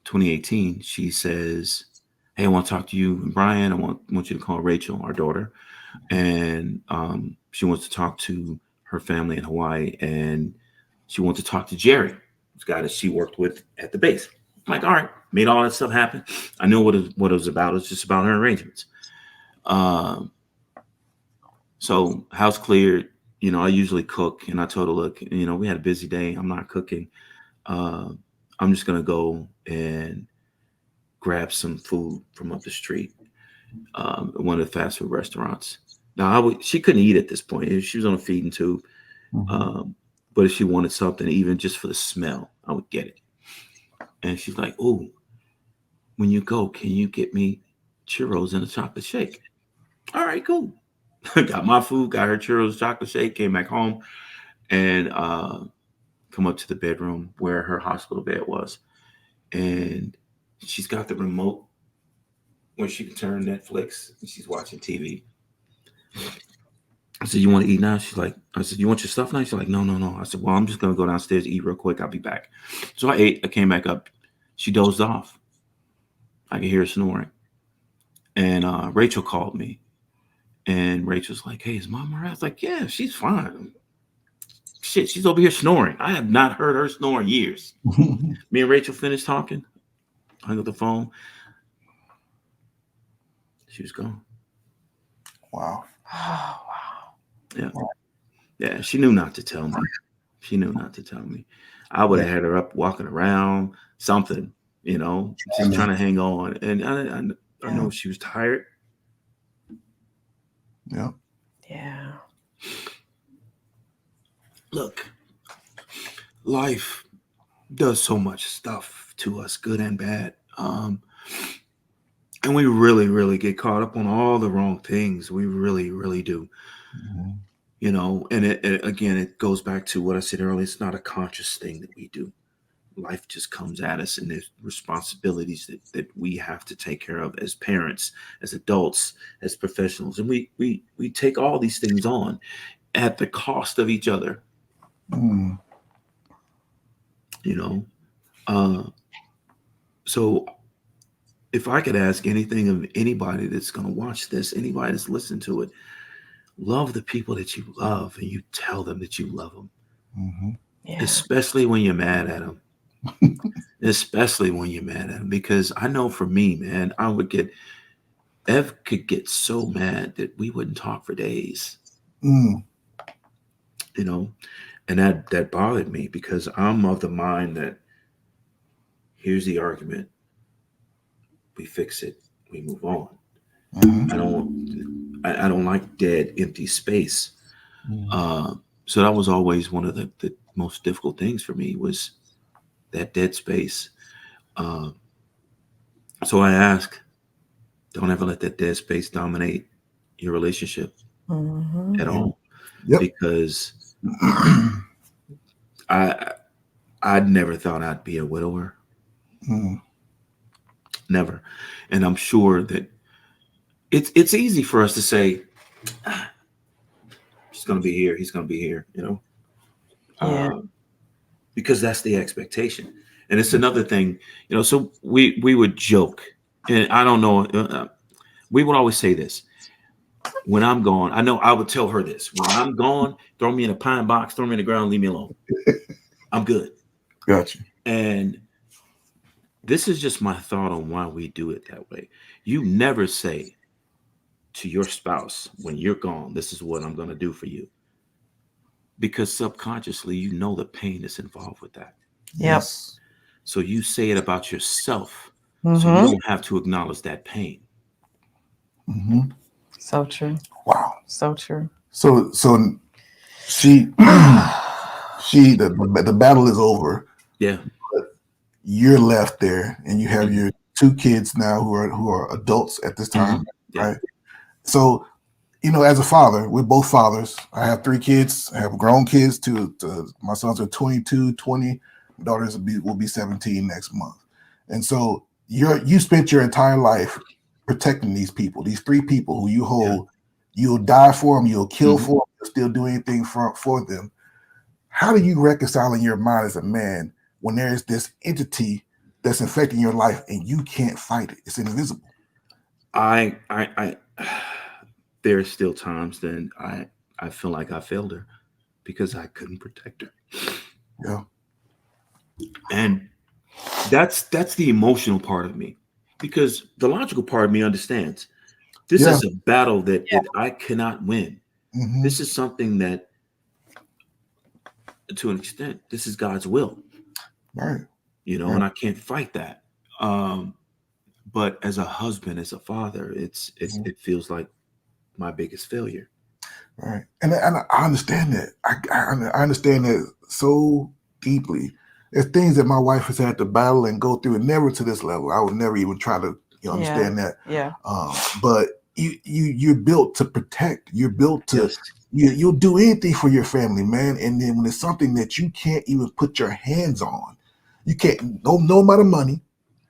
2018, she says, "Hey, I want to talk to you and Brian. I want you to call Rachel, our daughter." And she wants to talk to her family in Hawaii, and she wanted to talk to Jerry, this guy that she worked with at the base. I'm like, all right, made all that stuff happen. I knew what it was about. It was just about her arrangements. So house cleared. I usually cook, and I told her, look, we had a busy day. I'm not cooking. I'm just gonna go and grab some food from up the street, at one of the fast food restaurants. Now, she couldn't eat at this point. She was on a feeding tube. But if she wanted something, even just for the smell, I would get it. And she's like, oh, when you go, can you get me churros and a chocolate shake? All right, cool. Got my food, got her churros, chocolate shake, came back home, and come up to the bedroom where her hospital bed was. And she's got the remote where she can turn Netflix, and she's watching TV. I said, you want to eat now? She's like, I said, you want your stuff now? She's like, no. I said, well, I'm just going to go downstairs, eat real quick. I'll be back. So I ate. I came back up. She dozed off. I could hear her snoring. And Rachel called me. And Rachel's like, hey, is Mom all right? I was like, yeah, she's fine. Shit, she's over here snoring. I have not heard her snore in years. Me and Rachel finished talking. Hung up the phone. She was gone.
Wow.
Oh, wow.
Yeah. Yeah, she knew not to tell me. I would have had her up walking around, something, just trying to hang on. And I know she was tired.
Yeah.
Yeah.
Look, life does so much stuff to us, good and bad. And we really, really get caught up on all the wrong things. We really, really do. And it goes back to what I said earlier. It's not a conscious thing that we do. Life just comes at us, and there's responsibilities that we have to take care of as parents, as adults, as professionals. And we take all these things on at the cost of each other. So if I could ask anything of anybody that's going to watch this, anybody that's listening to it, love the people that you love, and you tell them that you love them.
Yeah.
Especially when you're mad at them. Because I know for me, man, Ev could get so mad that we wouldn't talk for days. And that bothered me, because I'm of the mind that here's the argument. We fix it. We move on. I don't like dead, empty space. So that was always one of the most difficult things for me, was that dead space. So I ask, don't ever let that dead space dominate your relationship at all. Because I never thought I'd be a widower. Never. And I'm sure that it's easy for us to say, she's going to be here, he's going to be here, because that's the expectation. And it's another thing, so we would joke, and I don't know, we would always say this: when I'm gone, I know I would tell her this: when I'm gone, throw me in a pine box, throw me in the ground, leave me alone. I'm good.
Gotcha.
And this is just my thought on why we do it that way. You never say to your spouse, when you're gone, this is what I'm going to do for you. Because subconsciously, the pain that's involved with that.
Yes.
So you say it about yourself, so you don't have to acknowledge that pain.
So true.
Wow.
So true.
So the battle is over.
Yeah.
But you're left there, and you have your 2 kids now who are adults at this time, right? So, as a father, we're both fathers. I have 3 kids. I have grown kids. My sons are 22, 20. My daughters will be 17 next month. And so you spent your entire life protecting these people, these 3 people who you hold. You'll die for them. You'll kill for them. You'll still do anything for them. How do you reconcile in your mind as a man when there's this entity that's infecting your life and you can't fight it? It's invisible.
There's still times that I feel like I failed her. because I couldn't protect her.
Yeah.
And that's the emotional part of me, because the logical part of me understands this
Yeah.
is a battle that I cannot win.
Mm-hmm.
This is something that, to an extent, this is God's will.
Right.
You know, and I can't fight that. But as a husband, as a father, it feels like my biggest failure.
Right. And I understand that. I understand that so deeply. There's things that my wife has had to battle and go through, and never to this level. I would never even try to understand that.
Yeah.
But you're built to protect. You're built to
Yes.
you'll do anything for your family, man. And then when it's something that you can't even put your hands on, you can't no amount of money,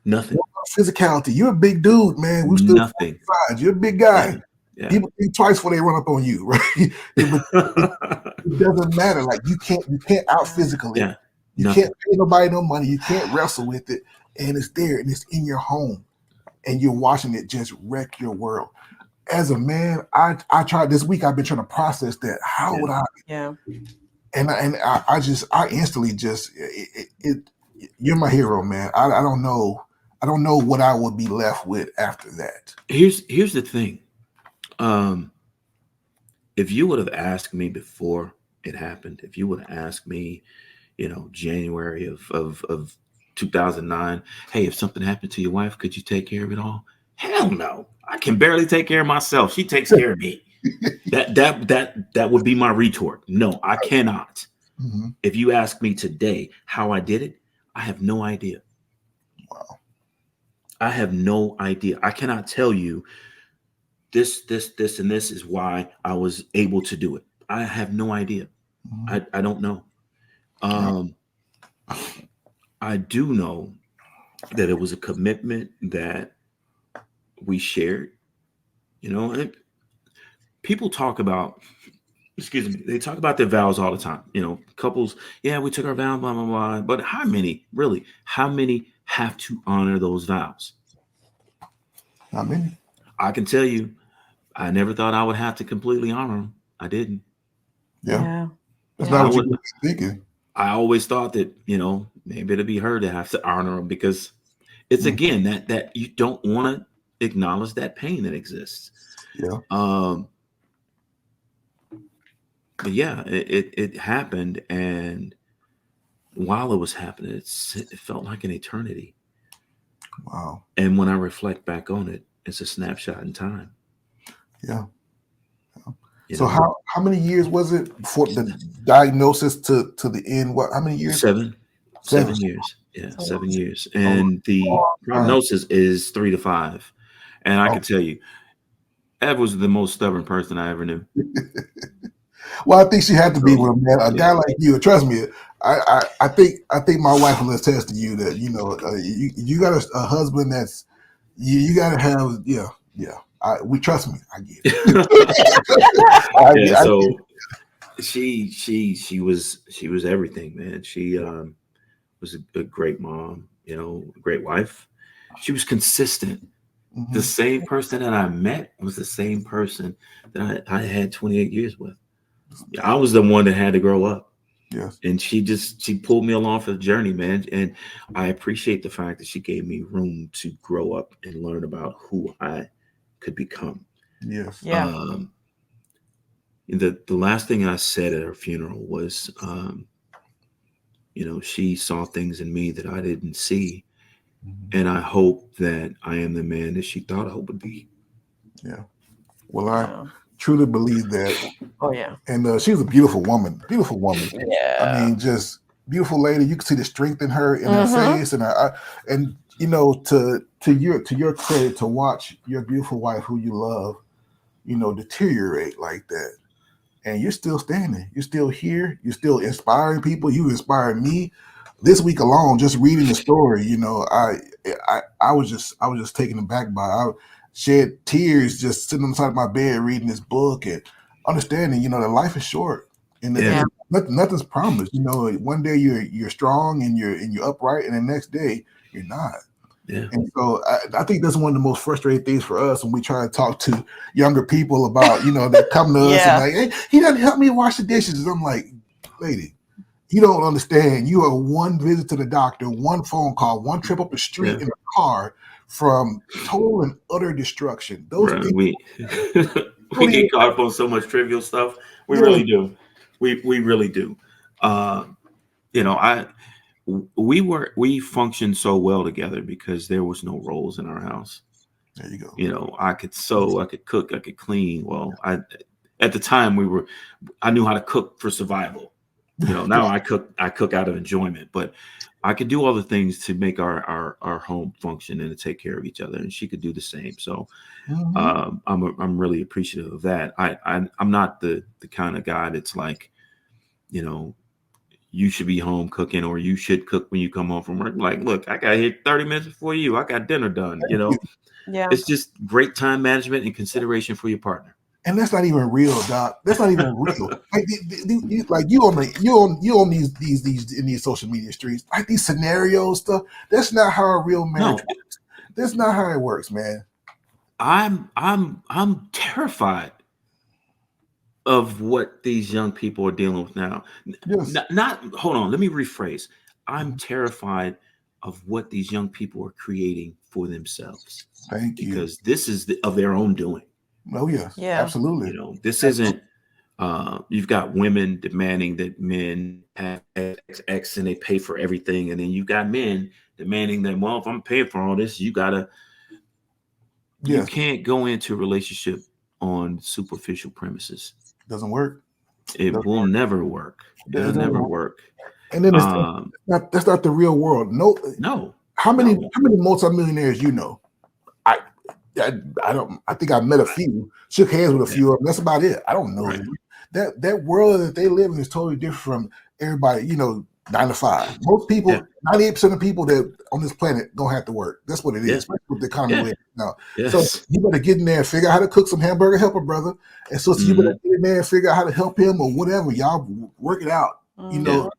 Nothing.
no physicality. You're a big dude, man. We stood
Nothing.
sides. You're a big guy.
Yeah.
People think twice before they run up on you, right? It doesn't matter. Like you can't out physical it.
Yeah.
You
Nothing.
can't pay nobody no money. You can't wrestle with it, and it's there and it's in your home, and you're watching it just wreck your world. As a man, I tried this week. I've been trying to process that. How would I?
Yeah.
And I instantly just you're my hero, man. I don't know what I would be left with after that.
Here's the thing. If you would have asked me before it happened, if you would have asked me, January of 2009, hey, if something happened to your wife, could you take care of it all? Hell no. I can barely take care of myself. She takes care of me. That would be my retort. No, I cannot.
Mm-hmm.
If you ask me today how I did it, I have no idea.
Wow.
I have no idea. I cannot tell you this, and this is why I was able to do it. I have no idea. Mm-hmm. I don't know. I do know that it was a commitment that we shared, and people talk about, they talk about their vows all the time. Couples, we took our vows, blah, blah, blah. But how many have to honor those vows?
Not many.
I can tell you, I never thought I would have to completely honor them. I didn't.
Yeah. That's not what you were thinking.
I always thought that, maybe it'd be her to have to honor them, because it's again that you don't want to acknowledge that pain that exists.
Yeah.
But yeah, it happened, and while it was happening, it felt like an eternity.
Wow.
And when I reflect back on it, it's a snapshot in time.
Yeah. So how many years was it before the diagnosis to the end? How many years?
7 years. Yeah, 7 years. And the prognosis is 3 to 5. And I can tell you, Ev was the most stubborn person I ever knew.
Well, I think she had to be with a guy like you. Trust me, I think my wife will attest to you that you got a husband that's you got to have we trust me. I get it.
So she was everything, man. She was a great mom, a great wife. She was consistent. Mm-hmm. The same person that I met was the same person that I had 28 years with. I was the one that had to grow up.
Yes.
And she pulled me along for the journey, man. And I appreciate the fact that she gave me room to grow up and learn about who I could become.
Yes.
Yeah.
The last thing I said at her funeral was, she saw things in me that I didn't see. Mm-hmm. And I hope that I am the man that she thought I would be.
Yeah. Well, I truly believe that.
Oh yeah.
And she was a beautiful woman.
Yeah.
I mean, just beautiful lady. You can see the strength in her, in her face, and to your credit, to watch your beautiful wife, who you love, deteriorate like that, and you're still standing. You're still here. You're still inspiring people. You inspired me. This week alone, just reading the story, I was just taken aback by it. I shed tears just sitting on the side of my bed reading this book and understanding, that life is short and nothing's promised. One day you're strong and you're upright, and the next day you're not.
Yeah.
And so I think that's one of the most frustrating things for us when we try to talk to younger people about, they come to us and like, hey, he doesn't help me wash the dishes. And I'm like, lady, you don't understand. You are one visit to the doctor, one phone call, one trip up the street in a car from total and utter destruction. Those
Right.
things,
We get caught up on so much trivial stuff. We really do. We really do. You know, we functioned so well together because there was no roles in our house.
There you go.
You know, I could sew, I could cook, I could clean. Well, at the time I knew how to cook for survival. You know, now I cook out of enjoyment, but I could do all the things to make our home function and to take care of each other, and she could do the same. So I'm really appreciative of that. I'm not the kind of guy that's like, you know, you should be home cooking or you should cook when you come home from work. Like, look, I got here 30 minutes before you. I got dinner done. You know, it's just great time management and consideration for your partner.
And that's not even real, Doc. That's not even real. Like you on these in these social media streets, like these scenario stuff. That's not how a real marriage works. That's not how it works, man.
I'm terrified of what these young people are dealing with now.
Yes.
Not hold on, let me rephrase. I'm terrified of what these young people are creating for themselves.
Thank you.
Because this is of their own doing.
Oh yes, absolutely.
You know, this isn't. You've got women demanding that men have X and they pay for everything, and then you've got men demanding that, well, if I'm paying for all this, you gotta. You can't go into a relationship on superficial premises.
Doesn't work.
It will never work. It'll never work.
And then that's not the real world. No. How many multimillionaires you know? I don't. I think I met a few, shook hands with a few of them. That's about it. I don't know. Right. That world that they live in is totally different from everybody. You know, 9 to 5. Most people, 98% of people that on this planet don't have to work. That's what it is. Especially with the economy now. So you better get in there and figure out how to cook some hamburger helper, brother. And so you better get in there and figure out how to help him or whatever. Y'all work it out. You know,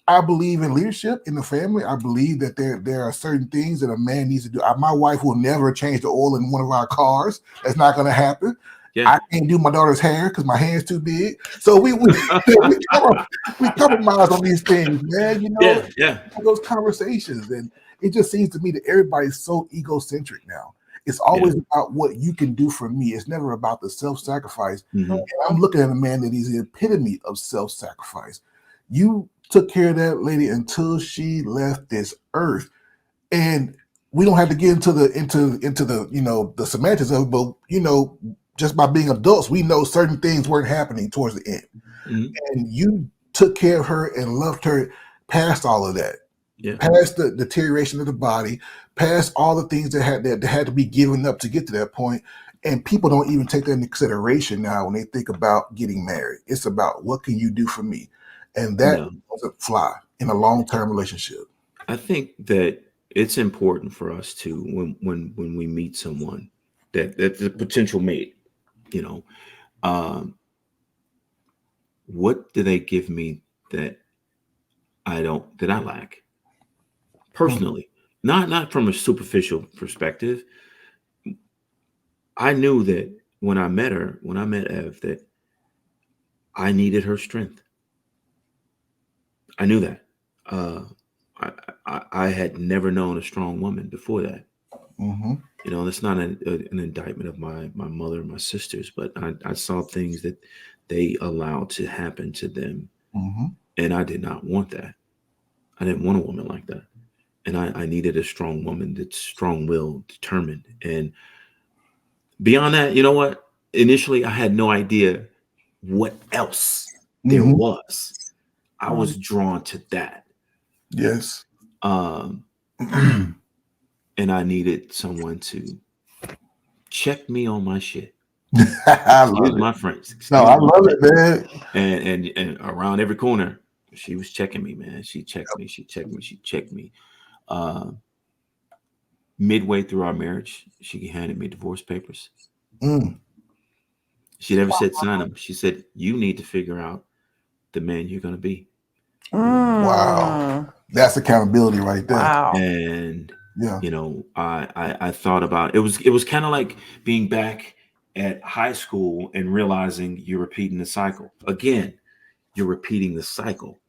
I believe in leadership in the family. I believe that there are certain things that a man needs to do. My wife will never change the oil in one of our cars. That's not going to happen. Yeah. I can't do my daughter's hair because my hand's too big. So we compromise on these things, man. You know, those conversations, and it just seems to me that everybody's so egocentric now. It's always about what you can do for me. It's never about the self-sacrifice. Mm-hmm. And I'm looking at a man that is the epitome of self-sacrifice. You took care of that lady until she left this earth, and we don't have to get into the you know the semantics of it, but you know, just by being adults, we know certain things weren't happening towards the end, and you took care of her and loved her past all of that, past the deterioration of the body, past all the things that had to be given up to get to that point. And people don't even take that into consideration now when they think about getting married. It's about what can you do for me. And that doesn't fly in a long-term relationship.
I think that it's important for us to, when we meet someone that's a potential mate, you know, what do they give me that I lack personally? Not from a superficial perspective. I knew that when I met Ev, that I needed her strength. I knew that. I had never known a strong woman before that. Mm-hmm. You know, that's not an indictment of my mother and my sisters, but I saw things that they allowed to happen to them. Mm-hmm. And I did not want that. I didn't want a woman like that. And I needed a strong woman that's strong-willed, determined. And beyond that, you know what? Initially, I had no idea what else there was. I was drawn to that.
Yes.
And I needed someone to check me on my shit. Excuse my French.
I love it, man.
And around every corner, she was checking me, man. She checked me. Midway through our marriage, she handed me divorce papers. She never said sign them. She said, you need to figure out the man you're going to be.
Wow. That's accountability right there.
Wow.
And you know, I thought about it was kind of like being back at high school and realizing you're repeating the cycle. Again, you're repeating the cycle.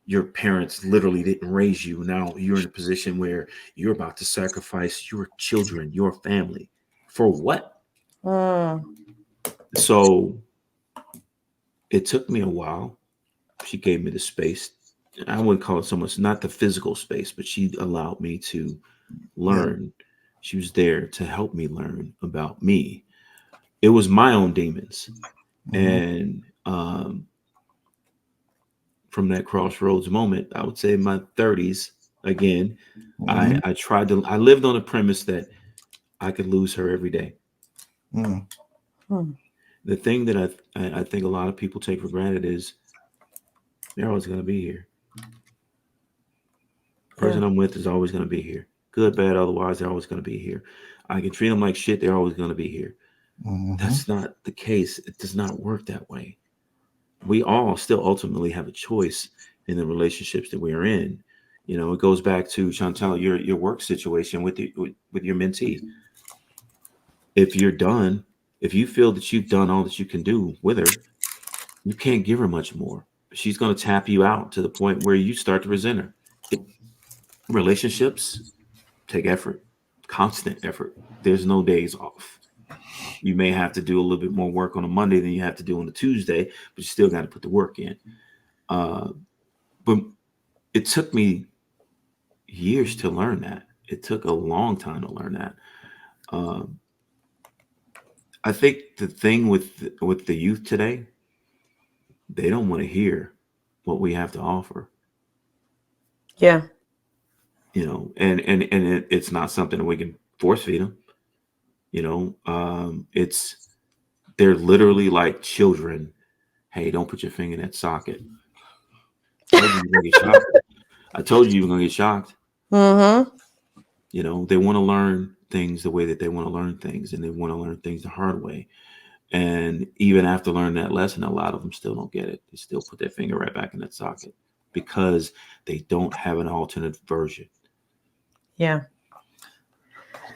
Your parents literally didn't raise you. Now you're in a position where you're about to sacrifice your children, your family. For what? So it took me a while. She gave me the space. I wouldn't call it so much, not the physical space, but she allowed me to learn. She was there to help me learn about me. It was my own demons. And from that crossroads moment, I would say in my 30s, again, I lived on the premise that I could lose her every day. The thing that I think a lot of people take for granted is they're always going to be here. The person I'm with is always going to be here. Good, bad, otherwise, they're always going to be here. I can treat them like shit. They're always going to be here. That's not the case. It does not work that way. We all still ultimately have a choice in the relationships that we are in. You know, it goes back to Chantal, your work situation with your mentee. If you're done, if you feel that you've done all that you can do with her, you can't give her much more. She's going to tap you out to the point where you start to resent her. Relationships take effort, constant effort. There's no days off. You may have to do a little bit more work on a Monday than you have to do on a Tuesday, but you still got to put the work in. But it took me years to learn that. It took a long time to learn that. I think the thing with the youth today, they don't want to hear what we have to offer.
Yeah.
You know, and it's not something that we can force feed them. You know, they're literally like children. Hey, don't put your finger in that socket. I told you you were gonna get shocked. You know, they want to learn things the way that they want to learn things, and they want to learn things the hard way. And even after learning that lesson, a lot of them still don't get it. They still put their finger right back in that socket because they don't have an alternate version.
Yeah.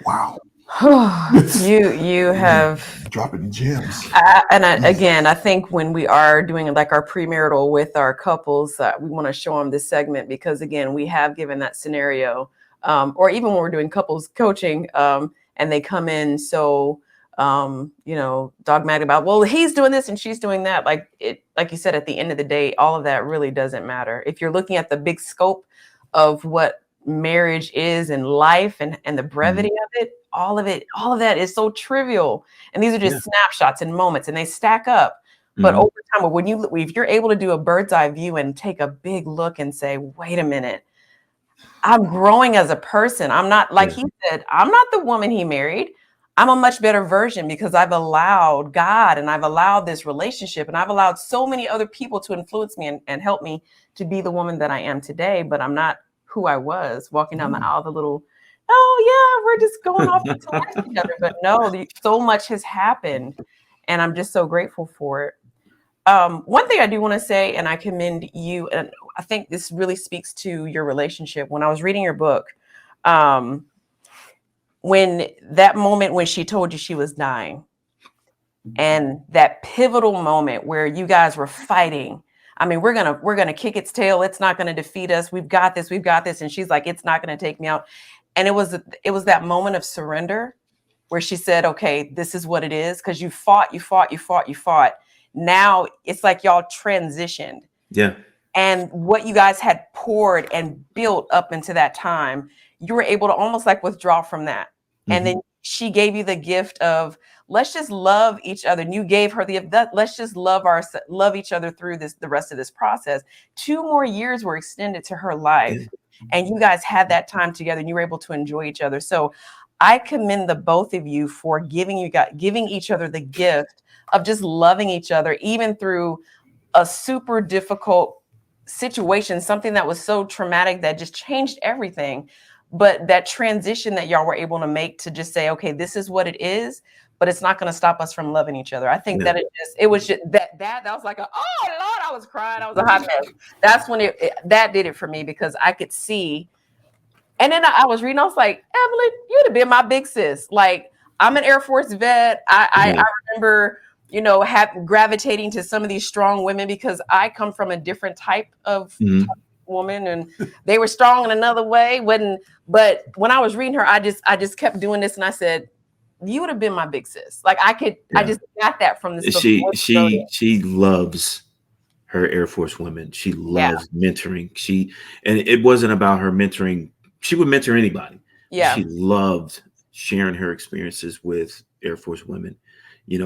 Wow.
you have
dropping gems.
Again, I think when we are doing like our premarital with our couples, we want to show them this segment because again, we have given that scenario, or even when we're doing couples coaching, and they come in so dogmatic about, well, he's doing this and she's doing that. Like you said, at the end of the day, all of that really doesn't matter. If you're looking at the big scope of what marriage is in life and the brevity of it, all of that is so trivial. And these are just snapshots and moments and they stack up. But over time, if you're able to do a bird's eye view and take a big look and say, wait a minute, I'm growing as a person. I'm not, like he said, I'm not the woman he married. I'm a much better version because I've allowed God and I've allowed this relationship and I've allowed so many other people to influence me and help me to be the woman that I am today. But I'm not who I was walking down the aisle, the little, oh yeah, we're just going off into life together. But no, so much has happened and I'm just so grateful for it. One thing I do want to say, and I commend you, and I think this really speaks to your relationship. When I was reading your book, when that moment when she told you she was dying and that pivotal moment where you guys were fighting, I mean, we're gonna kick its tail. It's not going to defeat us. We've got this. And she's like, it's not going to take me out. And it was that moment of surrender where she said, okay, this is what it is. Cause you fought. Now it's like y'all transitioned.
Yeah.
And what you guys had poured and built up into that time, you were able to almost like withdraw from that. And then she gave you the gift of, let's just love each other. And you gave her let's just love each other through the rest of this process. 2 more years were extended to her life. And you guys had that time together and you were able to enjoy each other. So I commend the both of you for giving each other the gift of just loving each other, even through a super difficult situation, something that was so traumatic that just changed everything. But that transition that y'all were able to make to just say, okay, this is what it is, but it's not going to stop us from loving each other. I think that it was just that was like, oh Lord, I was crying. I was a hot mess. That's when that did it for me because I could see. And then I was reading, I was like, Evelyn, you'd have been my big sis. Like, I'm an Air Force vet. I remember, gravitating to some of these strong women because I come from a different type of woman, and they were strong in another way. But when I was reading her, I just kept doing this, and I said, you would have been my big sis. Like I just got that from this book.
She loves her Air Force women. She loves mentoring. And it wasn't about her mentoring. She would mentor anybody.
Yeah.
She loved sharing her experiences with Air Force women.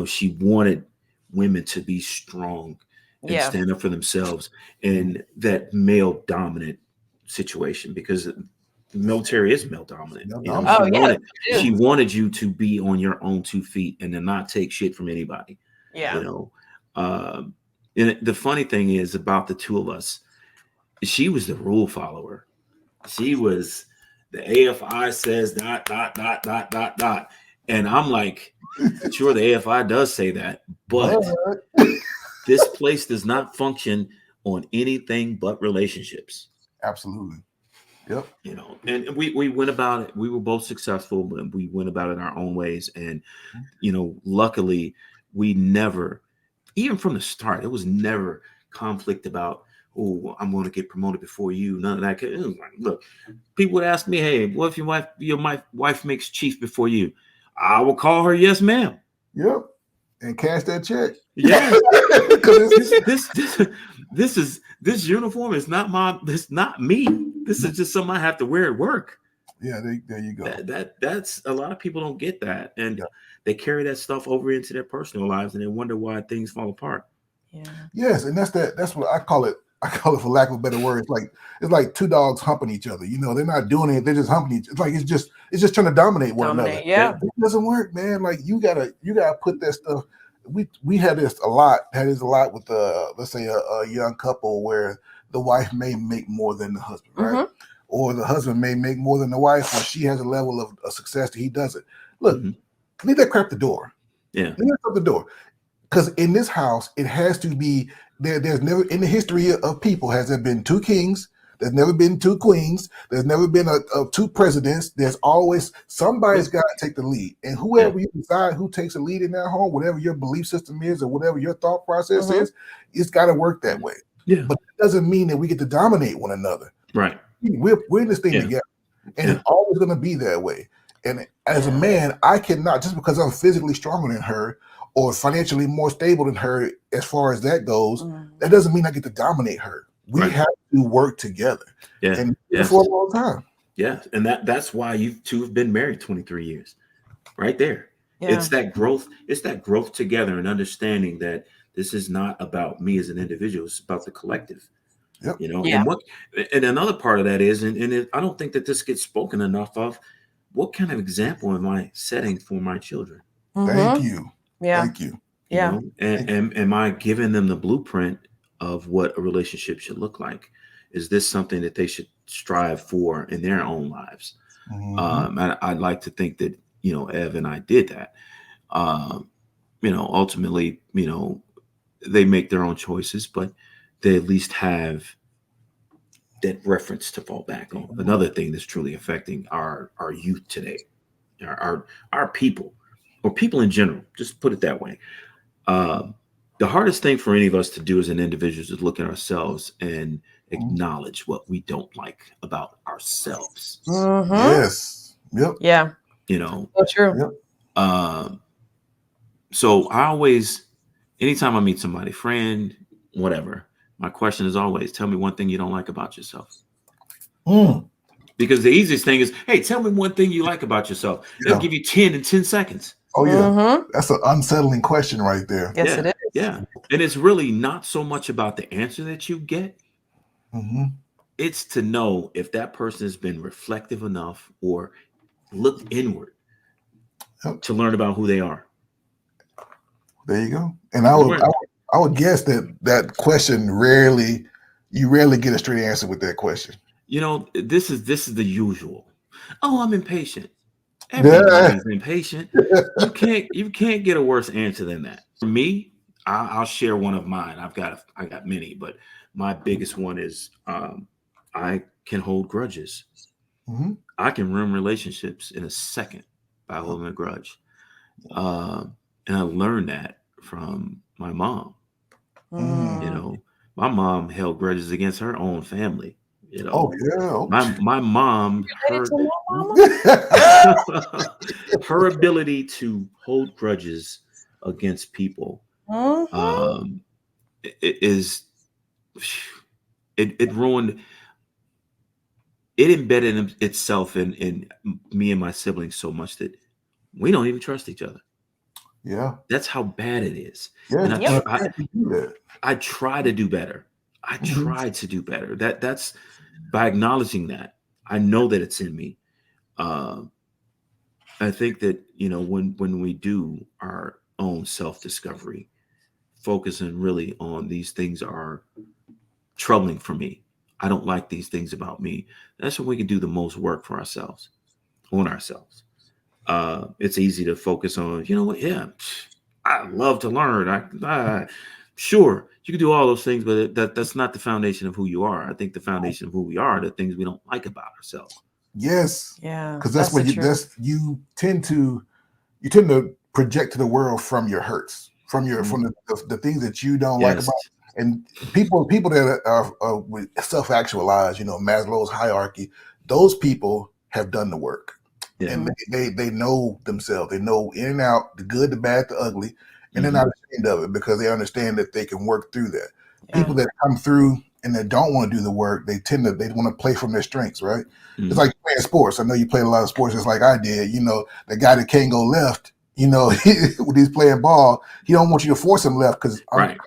She wanted women to be strong and stand up for themselves in that male dominant situation, because the military is male dominant. She wanted you to be on your own 2 feet and to not take shit from anybody. And the funny thing is about the two of us, she was the rule follower. She was the AFI says ... And I'm like, sure, the AFI does say that, but this place does not function on anything but relationships.
Absolutely. Yep.
And we went about it. We were both successful, but we went about it in our own ways. And, luckily we never, even from the start, it was never conflict about, oh, I'm going to get promoted before you. None of that. It was like, look, people would ask me, hey, what if your wife makes chief before you? I will call her yes, ma'am.
Yep. And cash that check.
Yeah. This uniform is not me. This is just something I have to wear at work.
Yeah, there you go.
That's a lot of people don't get that. And they carry that stuff over into their personal lives and they wonder why things fall apart.
Yeah.
Yes, and that's what I call it. I call it, for lack of a better word, it's like two dogs humping each other. They're not doing it; they're just humping each. It's like it's just trying to dominate one another.
Yeah,
it doesn't work, man. Like you gotta put that stuff. We had this a lot. Had this a lot with let's say a young couple where the wife may make more than the husband, right? Or the husband may make more than the wife, or she has a level of success that he doesn't. Look, leave that crap at the door.
Yeah,
leave it at the door. Because in this house, it has to be there. There's never in the history of people has there been 2 kings. There's never been 2 queens. There's never been 2 presidents. There's always somebody's got to take the lead. And whoever you decide who takes the lead in that home, whatever your belief system is or whatever your thought process is, it's got to work that way.
Yeah.
But it doesn't mean that we get to dominate one another.
Right.
We're in this thing together. And it's always going to be that way. And as a man, I cannot, just because I'm physically stronger than her or financially more stable than her, as far as that goes, that doesn't mean I get to dominate her. We have to work together.
Yeah.
And for a long time.
Yeah. And that's why you two have been married 23 years. Right there. Yeah. It's that growth. It's that growth together and understanding that this is not about me as an individual. It's about the collective.
Yep.
And another part of that is, I don't think that this gets spoken enough of, what kind of example am I setting for my children?
Thank you.
Yeah.
Thank you.
And am I giving them the blueprint of what a relationship should look like? Is this something that they should strive for in their own lives? I'd like to think that, Ev and I did that. Ultimately, they make their own choices, but they at least have that reference to fall back on. Another thing that's truly affecting our youth today, our people, or people in general, just put it that way. The hardest thing for any of us to do as an individual is to look at ourselves and acknowledge what we don't like about ourselves.
Yes. Yep.
Yeah.
So
true.
Yep.
So I always, anytime I meet somebody, friend, whatever, my question is always, tell me one thing you don't like about yourself. Because the easiest thing is, hey, tell me one thing you like about yourself. They'll give you 10 in 10 seconds.
Oh, yeah. That's an unsettling question right there.
Yes, it is.
Yeah. And it's really not so much about the answer that you get. It's to know if that person has been reflective enough or looked inward to learn about who they are.
There you go. And I would guess that question you rarely get a straight answer with that question.
This is the usual. Oh, I'm impatient. Everybody's impatient. You can't get a worse answer than that. For me, I'll share one of mine. I got many, but my biggest one is I can hold grudges. I can ruin relationships in a second by holding a grudge. And I learned that from my mom.
Mm.
You know, my mom held grudges against her own family. You
Oh
know,
yeah.
my mom,
Related to my mama?
her ability to hold grudges against people
Mhm.
is it ruined, it embedded itself in me and my siblings so much that we don't even trust each other.
Yeah.
That's how bad it is.
Yeah.
And
Yep.
I try to do better. I try to do better. That's by acknowledging that. I know that it's in me. I think that, you know, when we do our own self-discovery, focusing really on these things are troubling for me. I don't like these things about me. That's when we can do the most work for ourselves, on ourselves. It's easy to focus on, you know what? Yeah, I love to learn. Sure, you can do all those things, but that's not the foundation of who you are. I think the foundation of who we are, the things we don't like about ourselves.
Yes.
Yeah.
Because that's what
the
you
truth.
you tend to project to the world from your hurts, from the things that you don't like
Yes.
about. And people that are self-actualized, you know, Maslow's hierarchy, those people have done the work.
Yeah.
And they know themselves. They know in and out, the good, the bad, the ugly, and they're
Mhm.
not ashamed of it because they understand that they can work through that.
Yeah.
People that come through and they don't want to do the work, they want to play from their strengths, right?
Mhm.
It's like playing sports. I know you played a lot of sports just like I did. You know, the guy that can't go left, you know, when he's playing ball, he don't want you to force him left because
Right.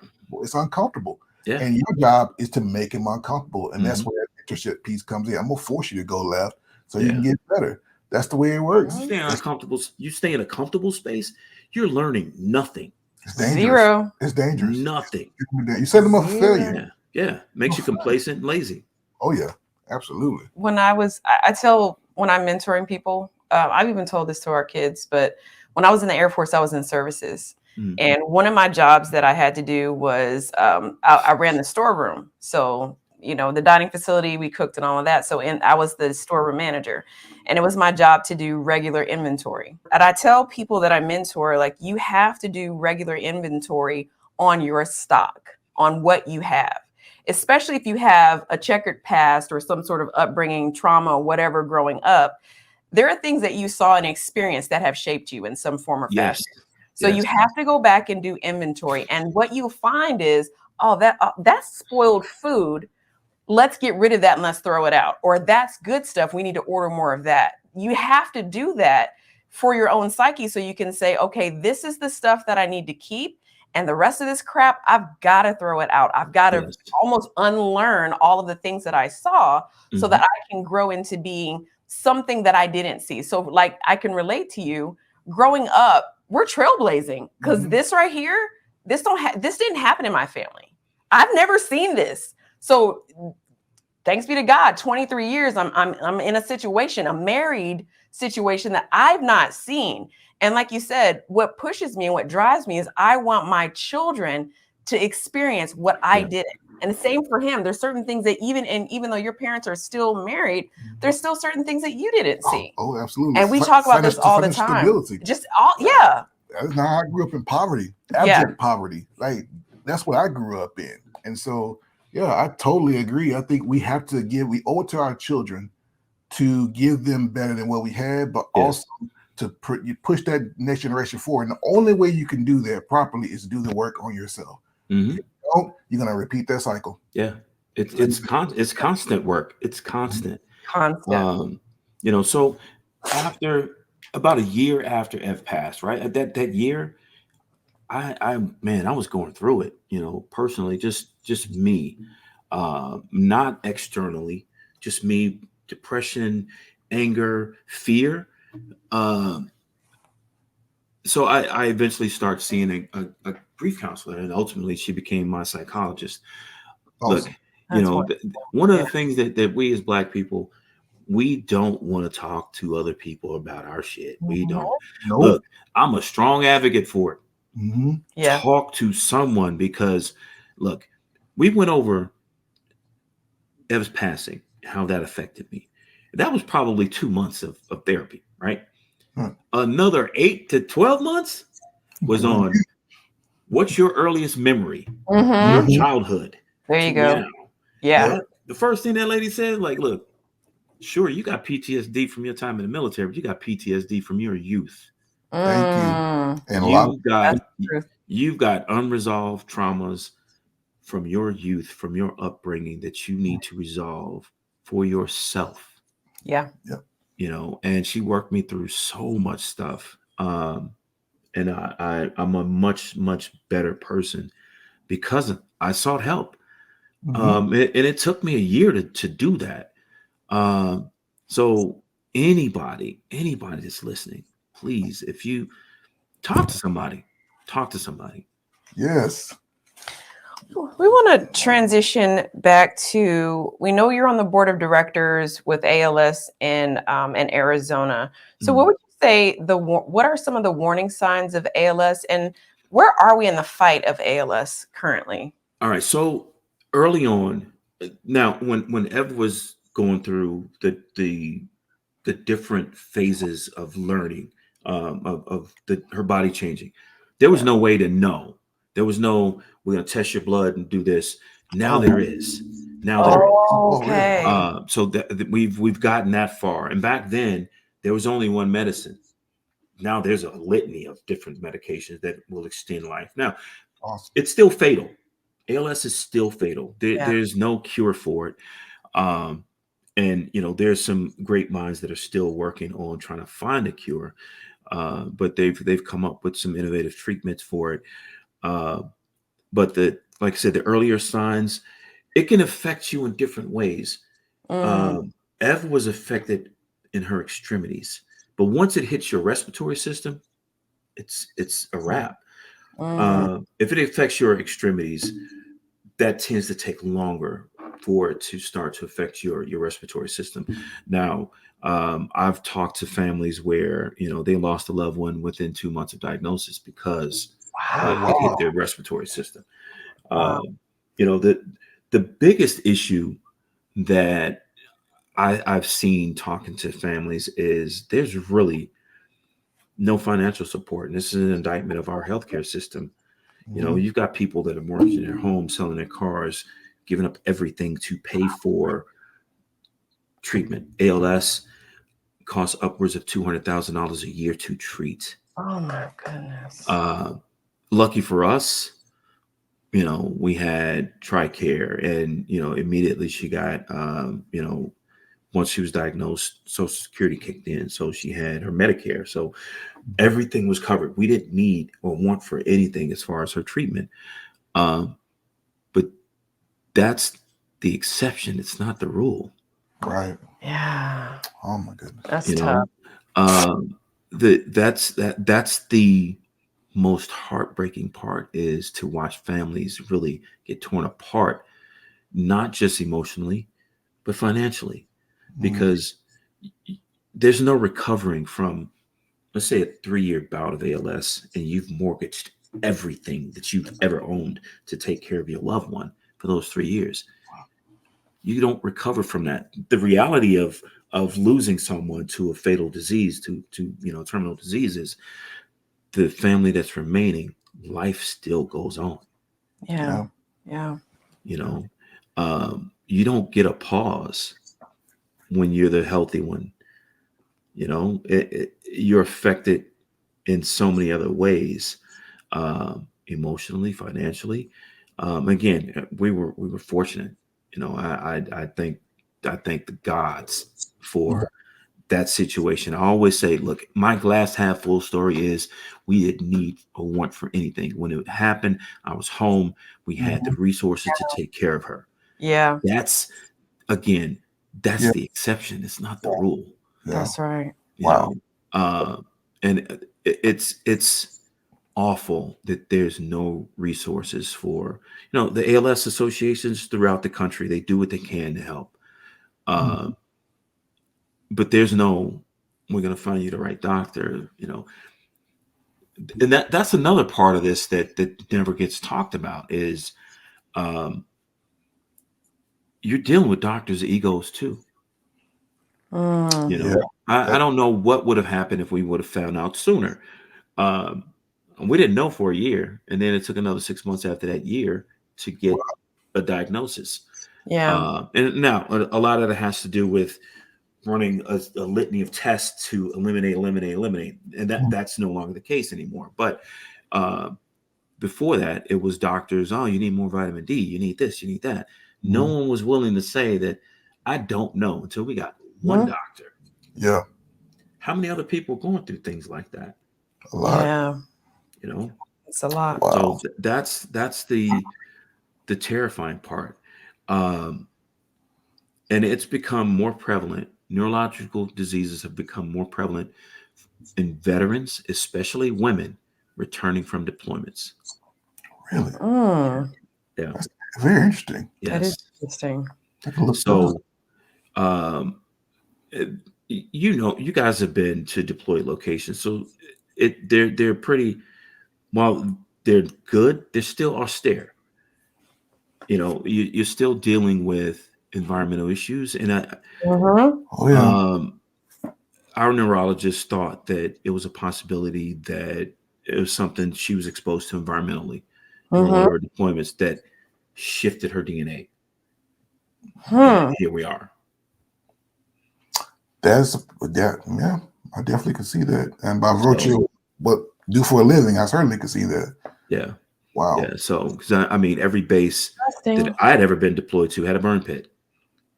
it's uncomfortable.
Yeah.
And your job is to make him uncomfortable. And that's
Mhm.
where that mentorship piece comes in. I'm gonna force you to go left so you
Yeah.
can get better. That's the way it works.
You stay in a comfortable space, you're learning nothing.
It's dangerous.
Zero.
It's dangerous.
Nothing.
You set them up for failure.
Yeah. Yeah. Makes you complacent and lazy.
Oh yeah, absolutely.
When I tell when I'm mentoring people, I've even told this to our kids, but when I was in the Air Force, I was in services.
Mhm.
And one of my jobs that I had to do was I ran the storeroom. So, you know, the dining facility, we cooked and all of that. So I was the storeroom manager, and it was my job to do regular inventory. And I tell people that I mentor, like, you have to do regular inventory on your stock, on what you have, especially if you have a checkered past or some sort of upbringing, trauma, or whatever growing up. There are things that you saw and experienced that have shaped you in some form or
Yes.
fashion. So you have to go back and do inventory. And what you'll find is, oh, that's spoiled food. Let's get rid of that and let's throw it out. Or that's good stuff. We need to order more of that. You have to do that for your own psyche so you can say, okay, this is the stuff that I need to keep. And the rest of this crap, I've got to throw it out. I've got to almost unlearn all of the things that I saw so that I can grow into being something that I didn't see. So like I can relate to you growing up, we're trailblazing because this right here, this didn't happen in my family. I've never seen this. So thanks be to God, 23 years, I'm in a situation, a married situation that I've not seen. And like you said, what pushes me and what drives me is I want my children to experience what I didn't. And the same for him. There's certain things that even though your parents are still married, there's still certain things that you didn't see.
Oh, absolutely.
And we talk about this all the time. Just all, yeah.
That's how I grew up in poverty, abject poverty. Like that's what I grew up in. And so, yeah, I totally agree. I think we owe it to our children to give them better than what we had, but also to push that next generation forward. And the only way you can do that properly is to do the work on yourself. If you don't, you're gonna repeat that cycle.
Yeah, it's constant work. It's constant. You know, so after about a year after Ev passed, right? That year, I was going through it, you know, personally, just me, not externally, just me, depression, anger, fear. So I eventually started seeing a grief counselor, and ultimately she became my psychologist.
Awesome.
Look, one of the things that we as Black people, we don't want to talk to other people about our shit. We don't.
Nope.
Look, I'm a strong advocate for it. Talk to someone because, look, we went over Ev's passing, how that affected me. That was probably 2 months of therapy, right? Another 8 to 12 months was on What's your earliest memory?
Mm-hmm.
Your childhood.
There you go.
Now.
Yeah.
The first thing that lady said, like, look, sure, you got PTSD from your time in the military, but you got PTSD from your youth.
Thank you.
Mm.
And a lot
You've got unresolved traumas from your youth, from your upbringing that you need to resolve for yourself.
Yeah.
You know, and she worked me through so much stuff. And I'm a much, much better person because I sought help. And it took me a year to do that. So anybody that's listening, please, if you talk to somebody.
Yes.
We want to transition back to, we know you're on the board of directors with ALS in Arizona. So what would you say what are some of the warning signs of ALS, and where are we in the fight of ALS currently?
All right. So early on, now when Ev was going through the different phases of learning, of her body changing, there was no way to know. There was no, we're gonna test your blood and do this. Now there is.
Okay.
So that we've gotten that far. And back then there was only one medicine. Now there's a litany of different medications that will extend life. Now, it's still fatal. ALS is still fatal. There's no cure for it. And you know, there's some great minds that are still working on trying to find a cure. But they've come up with some innovative treatments for it. But like I said, the earlier signs, it can affect you in different ways. Ev was affected in her extremities, but once it hits your respiratory system, it's a wrap. If it affects your extremities, that tends to take longer for it to start to affect your respiratory system. Now, I've talked to families where, you know, they lost a loved one within 2 months of diagnosis because it hit their respiratory system. You know, the biggest issue that I've seen talking to families is there's really no financial support. And this is an indictment of our healthcare system. You know, you've got people that are mortgaging their homes, selling their cars, giving up everything to pay for treatment. ALS costs upwards of $200,000 a year to treat.
Oh my goodness.
Lucky for us, you know, we had TRICARE, and, you know, immediately she got, you know, once she was diagnosed, Social Security kicked in. So she had her Medicare. So everything was covered. We didn't need or want for anything as far as her treatment. But that's the exception. It's not the rule.
Right.
Yeah.
Oh my goodness.
That's
You
tough.
know, that's the most heartbreaking part, is to watch families really get torn apart, not just emotionally, but financially, because there's no recovering from, let's say, a 3-year bout of ALS, and you've mortgaged everything that you've ever owned to take care of your loved one for those 3 years. You don't recover from that. The reality of losing someone to a fatal disease, to you know, terminal disease, is the family that's remaining, life still goes on.
Yeah.
You know, you don't get a pause when you're the healthy one. You know, you're affected in so many other ways, emotionally, financially. Again, we were fortunate. You know, I thank the gods for that situation. I always say, look, my glass half full story is we didn't need or want for anything. When it happened, I was home. We had the resources to take care of her.
Yeah.
That's, again, that's the exception. It's not the rule.
That's right.
You know? And it's awful that there's no resources for, you know, the ALS associations throughout the country. They do what they can to help. But there's no, we're going to find you the right doctor, you know. And that's another part of this that never gets talked about is you're dealing with doctors' egos too. You know, I don't know what would have happened if we would have found out sooner. And we didn't know for a year. And then it took another 6 months after that year to get a diagnosis.
Yeah.
And now a lot of it has to do with running a litany of tests to eliminate. And that's no longer the case anymore. But before that, it was doctors, oh, you need more vitamin D, you need this, you need that. No one was willing to say that I don't know until we got one doctor.
Yeah.
How many other people are going through things like that?
A lot.
Yeah.
You know?
It's a lot.
Wow.
So that's the terrifying part. And it's become more prevalent. Neurological diseases have become more prevalent in veterans, especially women returning from deployments.
Really?
Yeah.
That's very interesting.
Yes.
That is interesting.
So, you guys have been to deployed locations, so they're pretty. While they're good, they're still austere. You know, you're still dealing with environmental issues, and our neurologist thought that it was a possibility that it was something she was exposed to environmentally in her deployments that shifted her DNA. And here we are.
Yeah, I definitely could see that. And by virtue of what I do for a living, I certainly could see that.
Yeah.
Wow.
Yeah. So, because I mean, every base that I had ever been deployed to had a burn pit.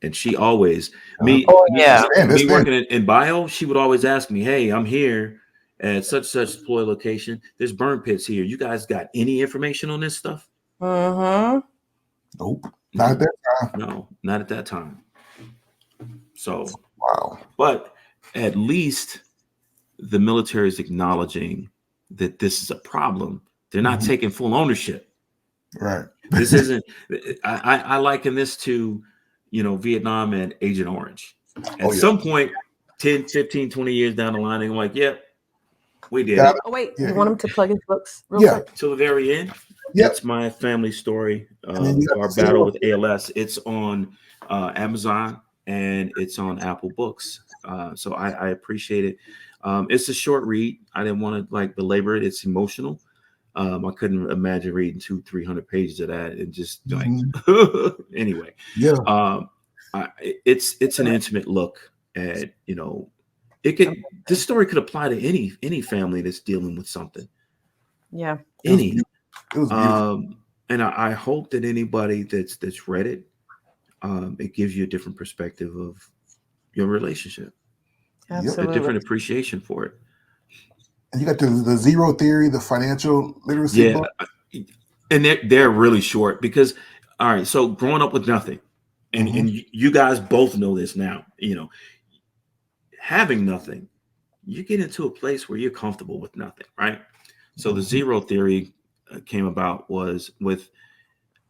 And she always, me working in bio, she would always ask me, hey, I'm here at such deployed location. There's burn pits here. You guys got any information on this stuff?
Nope. Not at that time.
No, not at that time. So,
wow.
But at least the military is acknowledging that this is a problem. They're not taking full ownership.
Right.
This isn't, I liken this to, Vietnam and Agent Orange. At some point, 10, 15, 20 years down the line, they're like, yep, we did it.
Oh, wait. You want him to plug his books real quick?
Till the very end. That's my family story. Our battle with ALS. It's on Amazon and it's on Apple Books. So I appreciate it. It's a short read. I didn't want to belabor it. It's emotional. I couldn't imagine reading 200-300 pages of that and just anyway.
Yeah.
It's an intimate look at this story could apply to any family that's dealing with something.
Yeah.
Any. And I hope that anybody that's read it, it gives you a different perspective of your relationship.
Absolutely.
A different appreciation for it.
And you got the zero theory, the financial literacy book.
And they're really short because, all right, so growing up with nothing, and you guys both know this now, having nothing, you get into a place where you're comfortable with nothing, right? So the zero theory came about was with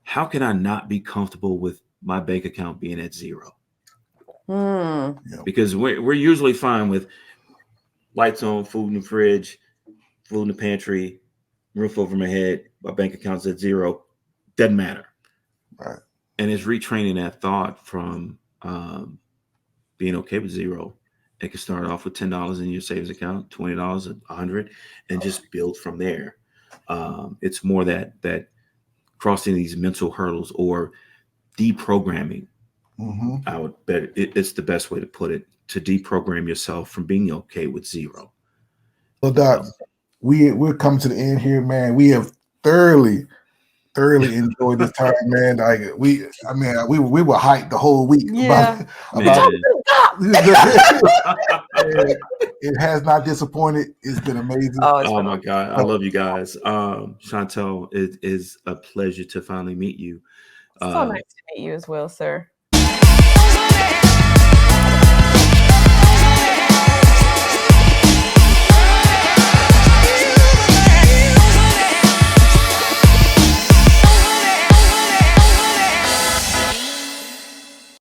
how can I not be comfortable with my bank account being at zero? Because we're usually fine with lights on, food in the fridge, food in the pantry, roof over my head, my bank account's at zero. Doesn't matter.
Right.
And it's retraining that thought from being okay with zero. It can start off with $10 in your savings account, $20, $100, and just build from there. It's more that crossing these mental hurdles or deprogramming. I would bet it's the best way to put it, to deprogram yourself from being okay with zero.
Well, Doc, we're coming to the end here, man. We have thoroughly enjoyed this time, man. We were hyped the whole week about it has not disappointed. It's been amazing.
Oh my God. I love you guys. Chantel, it is a pleasure to finally meet you.
So nice to meet you as well, sir.